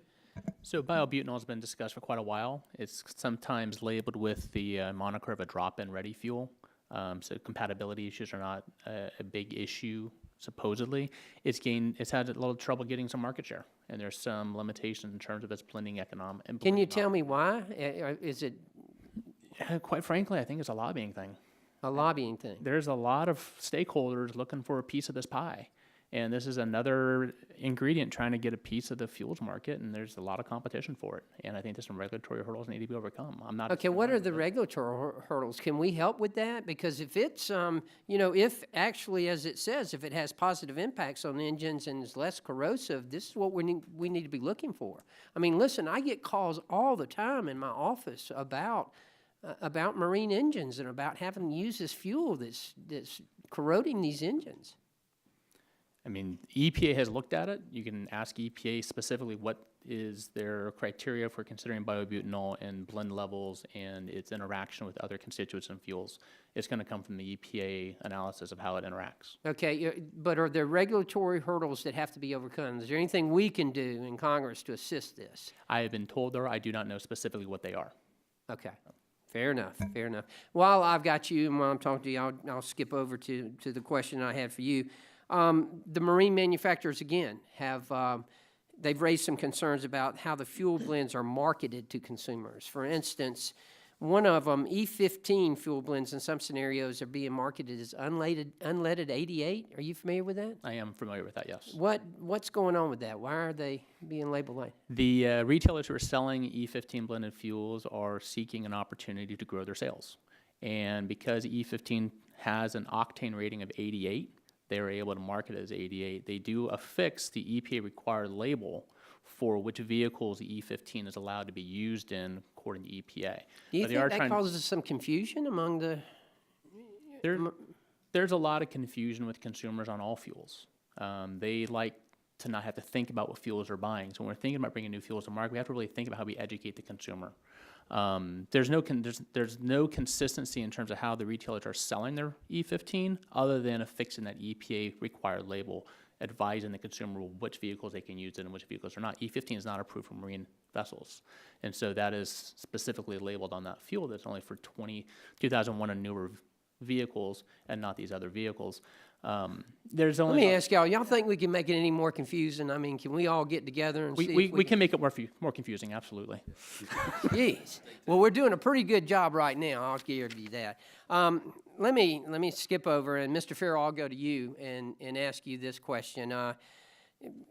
So biobutanol has been discussed for quite a while. It's sometimes labeled with the moniker of a drop-in ready fuel. So compatibility issues are not a big issue, supposedly. It's had a little trouble getting some market share, and there's some limitations in terms of its blending economic. Can you tell me why? Is it? Quite frankly, I think it's a lobbying thing. A lobbying thing. There's a lot of stakeholders looking for a piece of this pie. And this is another ingredient trying to get a piece of the fuels market, and there's a lot of competition for it. And I think there's some regulatory hurdles that need to be overcome. I'm not. Okay, what are the regulatory hurdles? Can we help with that? Because if it's, if actually, as it says, if it has positive impacts on engines and is less corrosive, this is what we need to be looking for. I mean, listen, I get calls all the time in my office about marine engines and about having to use this fuel that's corroding these engines. I mean, EPA has looked at it. You can ask EPA specifically what is their criteria for considering biobutanol and blend levels and its interaction with other constituents and fuels. It's going to come from the EPA analysis of how it interacts. Okay, but are there regulatory hurdles that have to be overcome? Is there anything we can do in Congress to assist this? I have been told there. I do not know specifically what they are. Okay. Fair enough, fair enough. While I've got you and while I'm talking to you, I'll skip over to the question I had for you. The marine manufacturers, again, they've raised some concerns about how the fuel blends are marketed to consumers. For instance, one of them, E15 fuel blends in some scenarios are being marketed as unleaded 88. Are you familiar with that? I am familiar with that, yes. What's going on with that? Why are they being labeled like that? The retailers who are selling E15 blended fuels are seeking an opportunity to grow their sales. And because E15 has an octane rating of 88, they are able to market it as 88. They do affix the EPA required label for which vehicles the E15 is allowed to be used in according to EPA. Do you think that causes some confusion among the... There's a lot of confusion with consumers on all fuels. They like to not have to think about what fuels they're buying. So when we're thinking about bringing new fuels to market, we have to really think about how we educate the consumer. There's no consistency in terms of how the retailers are selling their E15 other than affixing that EPA required label, advising the consumer which vehicles they can use it and which vehicles are not. E15 is not approved for marine vessels. And so that is specifically labeled on that fuel that's only for 2001 and newer vehicles and not these other vehicles. Let me ask y'all think we can make it any more confusing? I mean, can we all get together and see if we can make it more confusing, absolutely. Jeez. Well, we're doing a pretty good job right now, I'll give you that. Let me skip over, and Mr. Ferral, I'll go to you and ask you this question.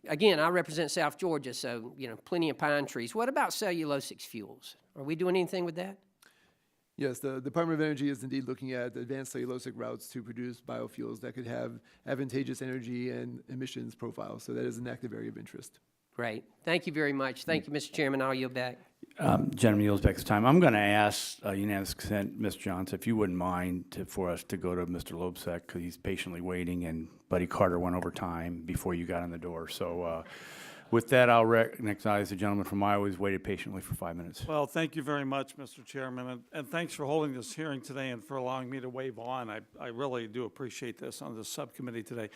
Again, I represent South Georgia, so, plenty of pine trees. What about cellulosic fuels? Are we doing anything with that? Yes, the Department of Energy is indeed looking at advanced cellulosic routes to produce biofuels that could have advantageous energy and emissions profiles. So that is an active area of interest. Great. Thank you very much. Thank you, Mr. Chairman. I'll yield back. Gentleman yields back his time. I'm going to ask unanimous consent, Ms. Johnson, if you wouldn't mind for us to go to Mr. Lobsek, because he's patiently waiting, and Buddy Carter went over time before you got in the door. So with that, I'll recognize the gentleman from Iowa who's waited patiently for 5 minutes. Well, thank you very much, Mr. Chairman, and thanks for holding this hearing today and for allowing me to wave on. I really do appreciate this on this subcommittee today.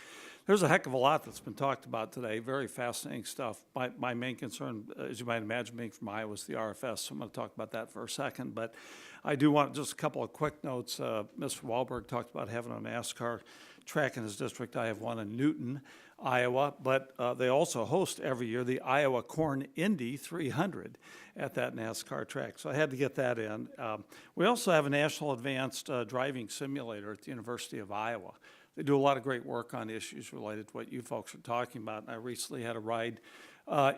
There's a heck of a lot that's been talked about today, very fascinating stuff. My main concern, as you might imagine, being from Iowa, is the RFS, so I'm going to talk about that for a second. But I do want just a couple of quick notes. Mr. Wahlberg talked about having a NASCAR track in his district. I have one in Newton, Iowa, but they also host every year the Iowa Corn Indy 300 at that NASCAR track. So I had to get that in. We also have a National Advanced Driving Simulator at the University of Iowa. They do a lot of great work on issues related to what you folks are talking about. And I recently had a ride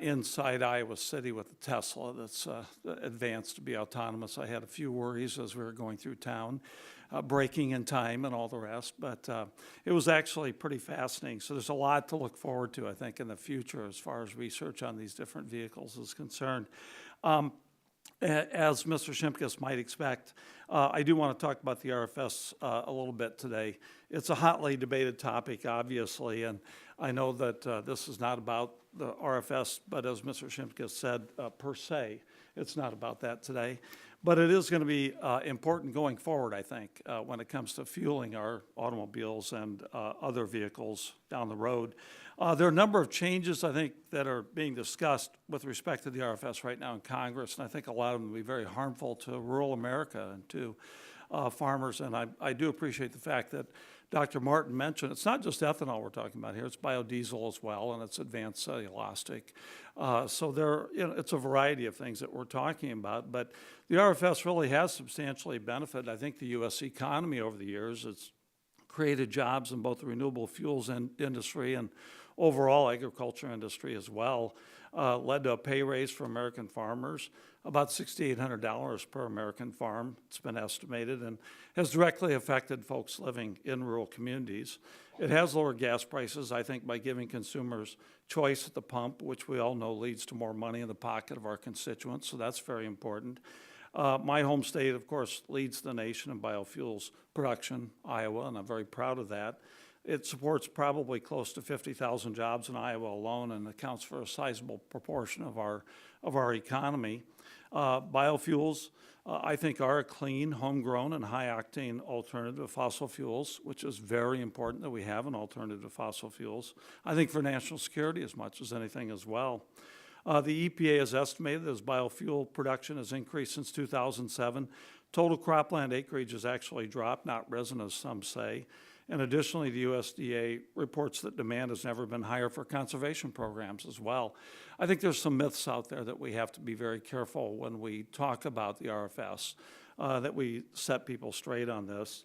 inside Iowa City with a Tesla that's advanced to be autonomous. I had a few worries as we were going through town, braking in time and all the rest, but it was actually pretty fascinating. So there's a lot to look forward to, I think, in the future as far as research on these different vehicles is concerned. As Mr. Shimkus might expect, I do want to talk about the RFS a little bit today. It's a hotly debated topic, obviously, and I know that this is not about the RFS, but as Mr. Shimkus said, per se, it's not about that today. But it is going to be important going forward, I think, when it comes to fueling our automobiles and other vehicles down the road. There are a number of changes, I think, that are being discussed with respect to the RFS right now in Congress, and I think a lot of them will be very harmful to rural America and to farmers. And I do appreciate the fact that Dr. Marten mentioned it's not just ethanol we're talking about here, it's biodiesel as well, and it's advanced cellulosic. So it's a variety of things that we're talking about, but the RFS really has substantially benefited, I think, the U.S. economy over the years. It's created jobs in both the renewable fuels industry and overall agriculture industry as well, led to a pay raise for American farmers, about $6,800 per American farm, it's been estimated, and has directly affected folks living in rural communities. It has lowered gas prices, I think, by giving consumers choice at the pump, which we all know leads to more money in the pocket of our constituents, so that's very important. My home state, of course, leads the nation in biofuels production, Iowa, and I'm very proud of that. It supports probably close to 50,000 jobs in Iowa alone and accounts for a sizable proportion of our economy. Biofuels, I think, are a clean, homegrown, and high-octane alternative to fossil fuels, which is very important that we have an alternative to fossil fuels. I think for national security as much as anything as well. The EPA has estimated that as biofuel production has increased since 2007, total cropland acreage has actually dropped, not risen as some say. And additionally, the USDA reports that demand has never been higher for conservation programs as well. I think there's some myths out there that we have to be very careful when we talk about the RFS, that we set people straight on this.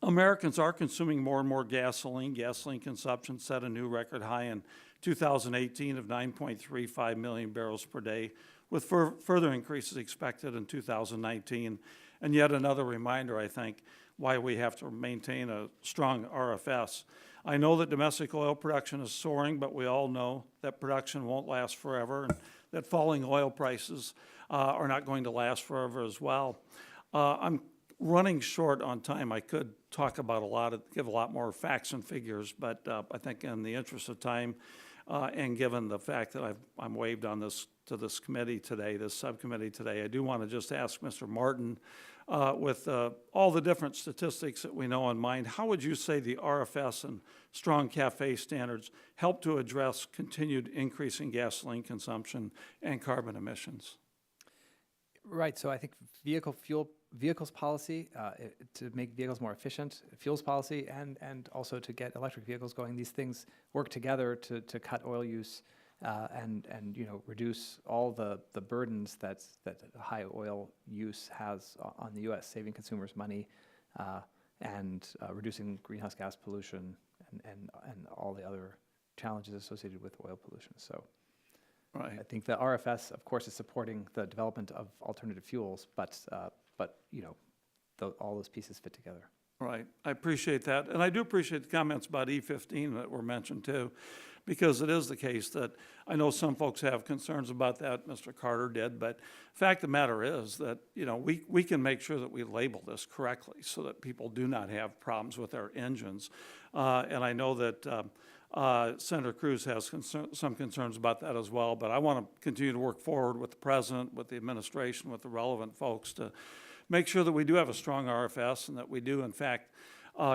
Americans are consuming more and more gasoline. Gasoline consumption set a new record high in 2018 of 9.35 million barrels per day, with further increases expected in 2019. And yet another reminder, I think, why we have to maintain a strong RFS. I know that domestic oil production is soaring, but we all know that production won't last forever and that falling oil prices are not going to last forever as well. I'm running short on time. I could talk about give a lot more facts and figures, but I think in the interest of time and given the fact that I'm waived on this to this committee today, this subcommittee today, I do want to just ask Mr. Marten, with all the different statistics that we know in mind, how would you say the RFS and strong CAFE standards help to address continued increase in gasoline consumption and carbon emissions? Right, so I think vehicles policy, to make vehicles more efficient, fuels policy, and also to get electric vehicles going, these things work together to cut oil use and reduce all the burdens that high oil use has on the U.S., saving consumers money and reducing greenhouse gas pollution and all the other challenges associated with oil pollution. So right. I think the RFS, of course, is supporting the development of alternative fuels, but but, you know, all those pieces fit together. Right, I appreciate that, and I do appreciate the comments about E15 that were mentioned too, because it is the case that, I know some folks have concerns about that, Mr. Carter did, but fact of the matter is that, you know, we can make sure that we label this correctly so that people do not have problems with their engines. And I know that Senator Cruz has some concerns about that as well, but I want to continue to work forward with the president, with the administration, with the relevant folks to make sure that we do have a strong RFS and that we do, in fact,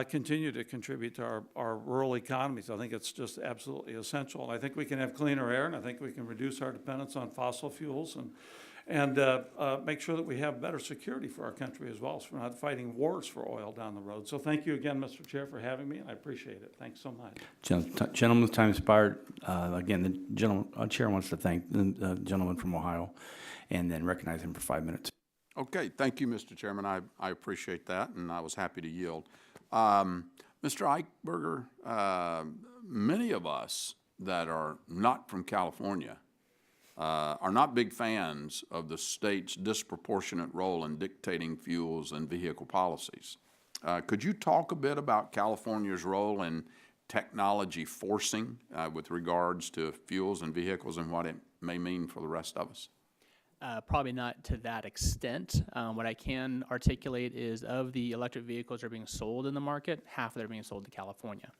continue to contribute to our rural economies. I think it's just absolutely essential. And I think we can have cleaner air, and I think we can reduce our dependence on fossil fuels and make sure that we have better security for our country as well, so we're not fighting wars for oil down the road. So thank you again, Mr. Chair, for having me, and I appreciate it. Thanks so much. Gentleman's time expired. Again, the chair wants to thank the gentleman from Ohio and then recognize him for 5 minutes. Okay, thank you, Mr. Chairman. I appreciate that, and I was happy to yield. Mr. Eichberger, many of us that are not from California are not big fans of the state's disproportionate role in dictating fuels and vehicle policies. Could you talk a bit about California's role in technology forcing with regards to fuels and vehicles and what it may mean for the rest of us? Probably not to that extent. What I can articulate is of the electric vehicles that are being sold in the market, half of them are being sold to California.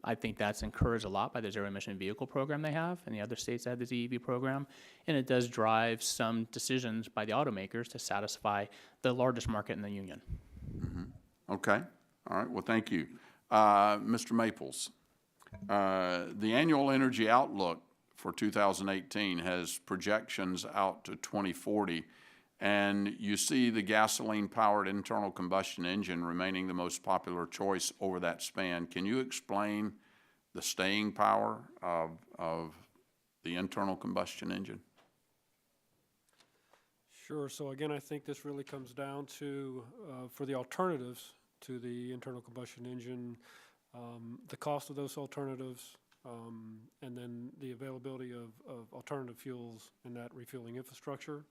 I think that's encouraged a lot by the zero emission vehicle program they have and the other states that have the ZEV program. And it does drive some decisions by the automakers to satisfy the largest market in the union. Mm-hmm. Okay. All right. Well, thank you. Mr. Maples, the annual energy outlook for 2018 has projections out to 2040, and you see the gasoline-powered internal combustion engine remaining the most popular choice over that span. Can you explain the staying power of the internal combustion engine? Sure. So again, I think this really comes down to, for the alternatives to the internal combustion engine, the cost of those alternatives, and then the availability of alternative fuels in that refueling infrastructure.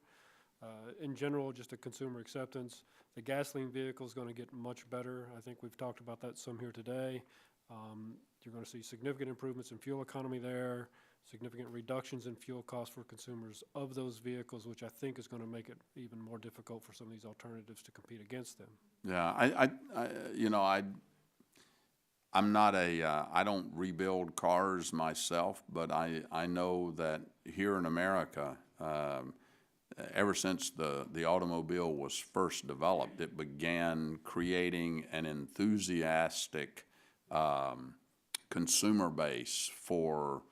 In general, just a consumer acceptance. The gasoline vehicle is going to get much better. I think we've talked about that some here today. You're going to see significant improvements in fuel economy there, significant reductions in fuel costs for consumers of those vehicles, which I think is going to make it even more difficult for some of these alternatives to compete against them. Yeah, I'm not I don't rebuild cars myself, but I know that here in America, ever since the automobile was first developed, it began creating an enthusiastic consumer base for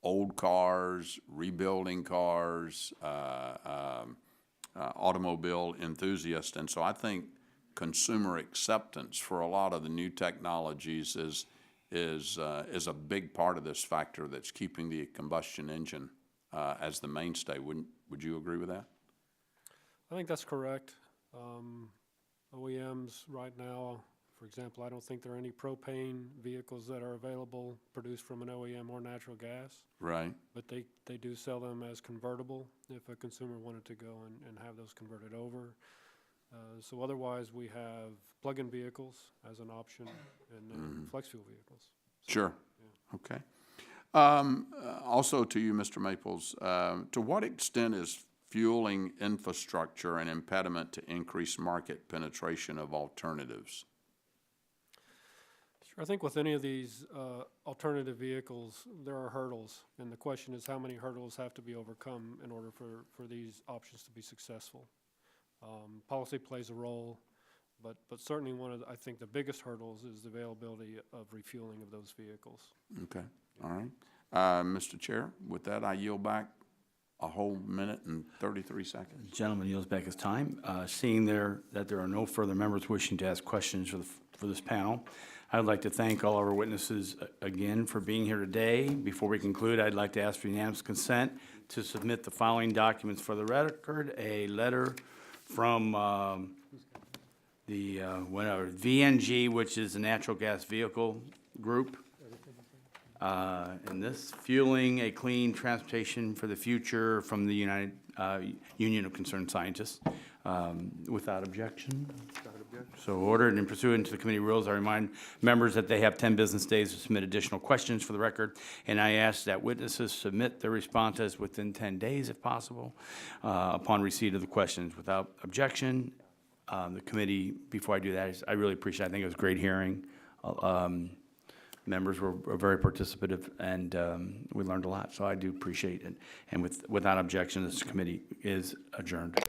old cars, rebuilding cars, automobile enthusiasts. And so I think consumer acceptance for a lot of the new technologies is a big part of this factor that's keeping the combustion engine as the mainstay. Would you agree with that? I think that's correct. OEMs right now, for example, I don't think there are any propane vehicles that are available produced from an OEM or natural gas. Right. But they do sell them as convertible if a consumer wanted to go and have those converted over. So otherwise, we have plug-in vehicles as an option and then flex fuel vehicles. So, sure. Yeah. Okay. Also to you, Mr. Maples, to what extent is fueling infrastructure an impediment to increase market penetration of alternatives? Sure. I think with any of these alternative vehicles, there are hurdles. And the question is how many hurdles have to be overcome in order for these options to be successful. Policy plays a role, but certainly one of I think the biggest hurdles is the availability of refueling of those vehicles. Okay, all right. Mr. Chair, with that, I yield back a whole minute and 33 seconds. Gentleman yields back his time. Seeing that there are no further members wishing to ask questions for this panel, I would like to thank all our witnesses again for being here today. Before we conclude, I'd like to ask for unanimous consent to submit the following documents for the record: a letter from the VNG, which is the Natural Gas Vehicle Group, and this Fueling a Clean Transportation for the Future from the Union of Concerned Scientists. Without objection? So ordered and pursuant to the committee rules, I remind members that they have 10 business days to submit additional questions for the record, and I ask that witnesses submit their responses within 10 days if possible upon receipt of the questions. Without objection, the committee, before I do that, I really appreciate it. I think it was a great hearing. Members were very participative, and we learned a lot, so I do appreciate it. And without objection, this committee is adjourned.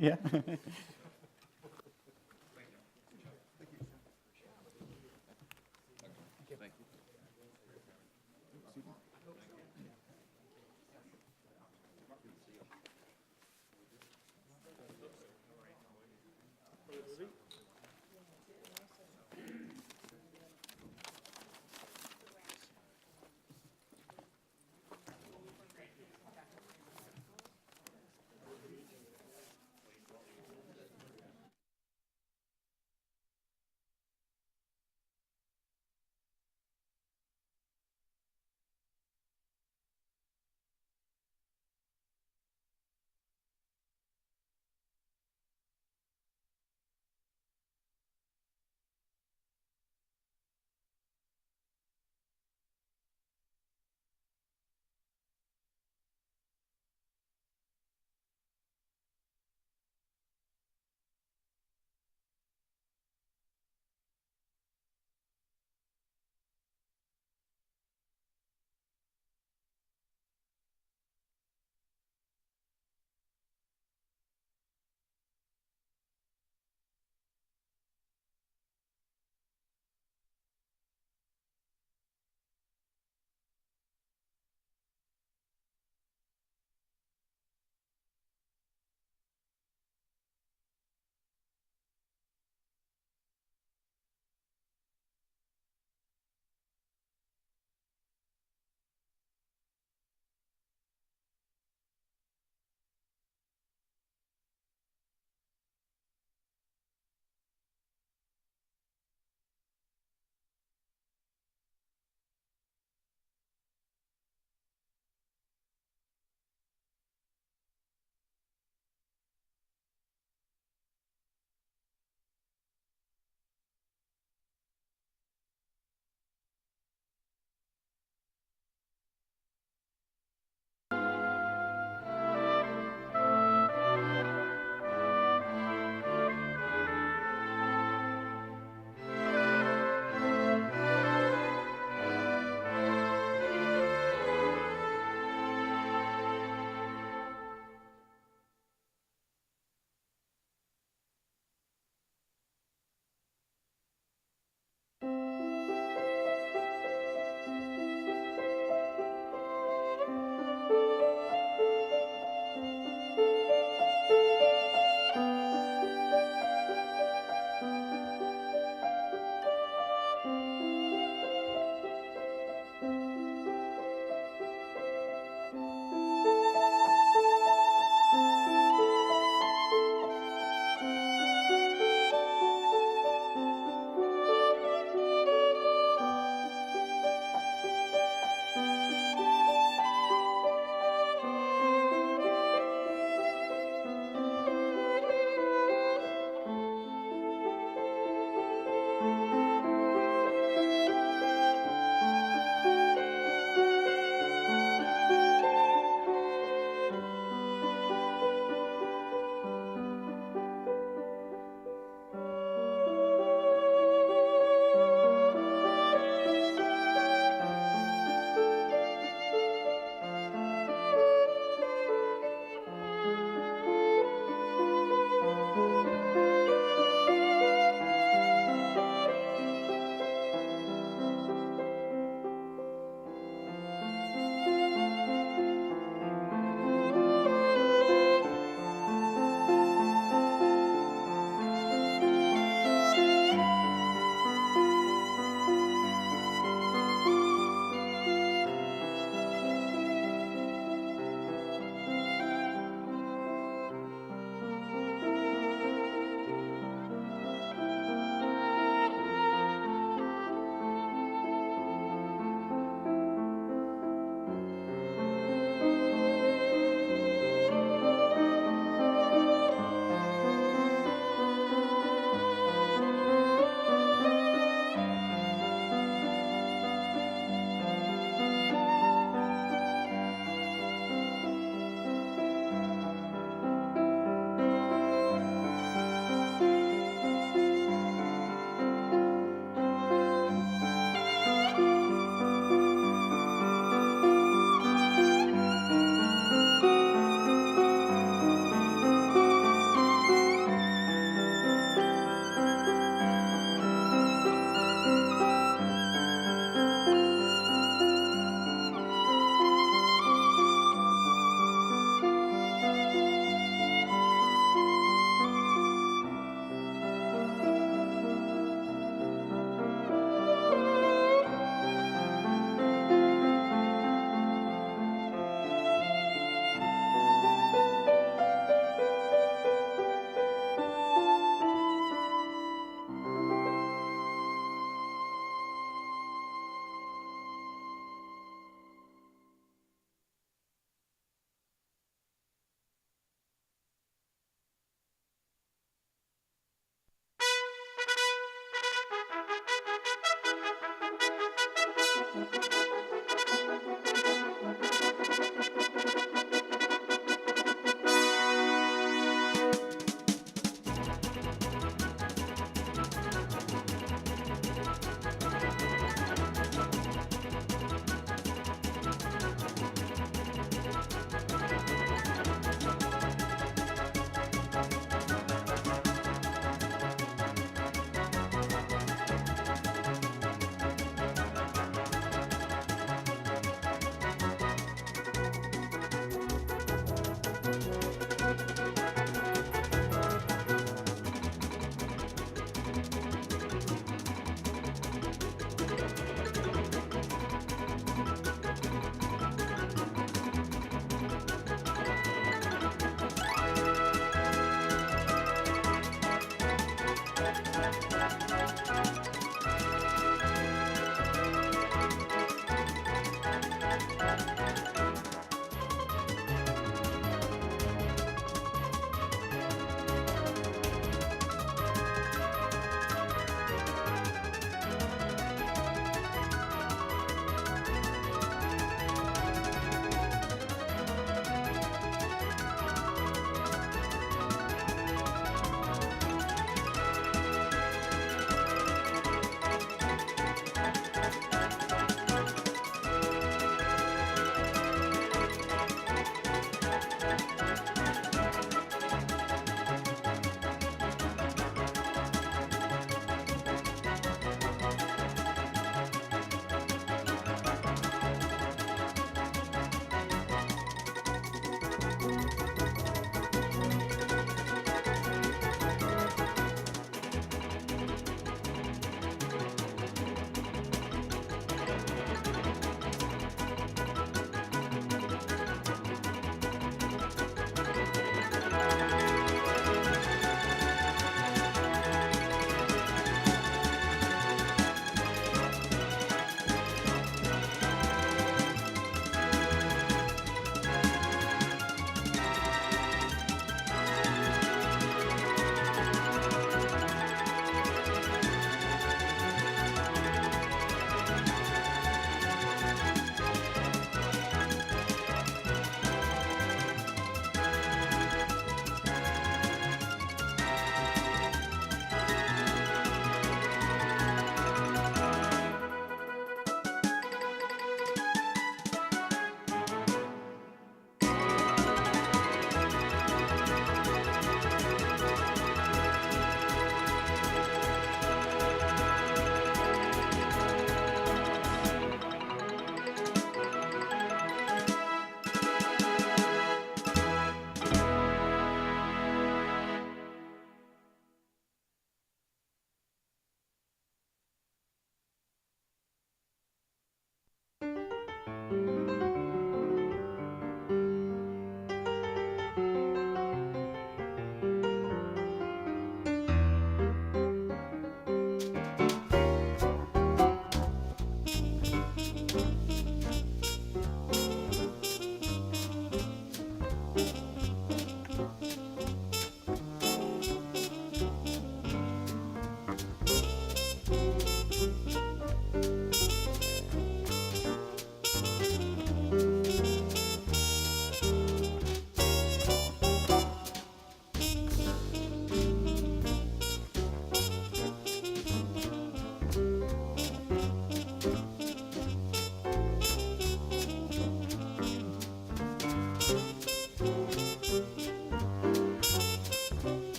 Yeah.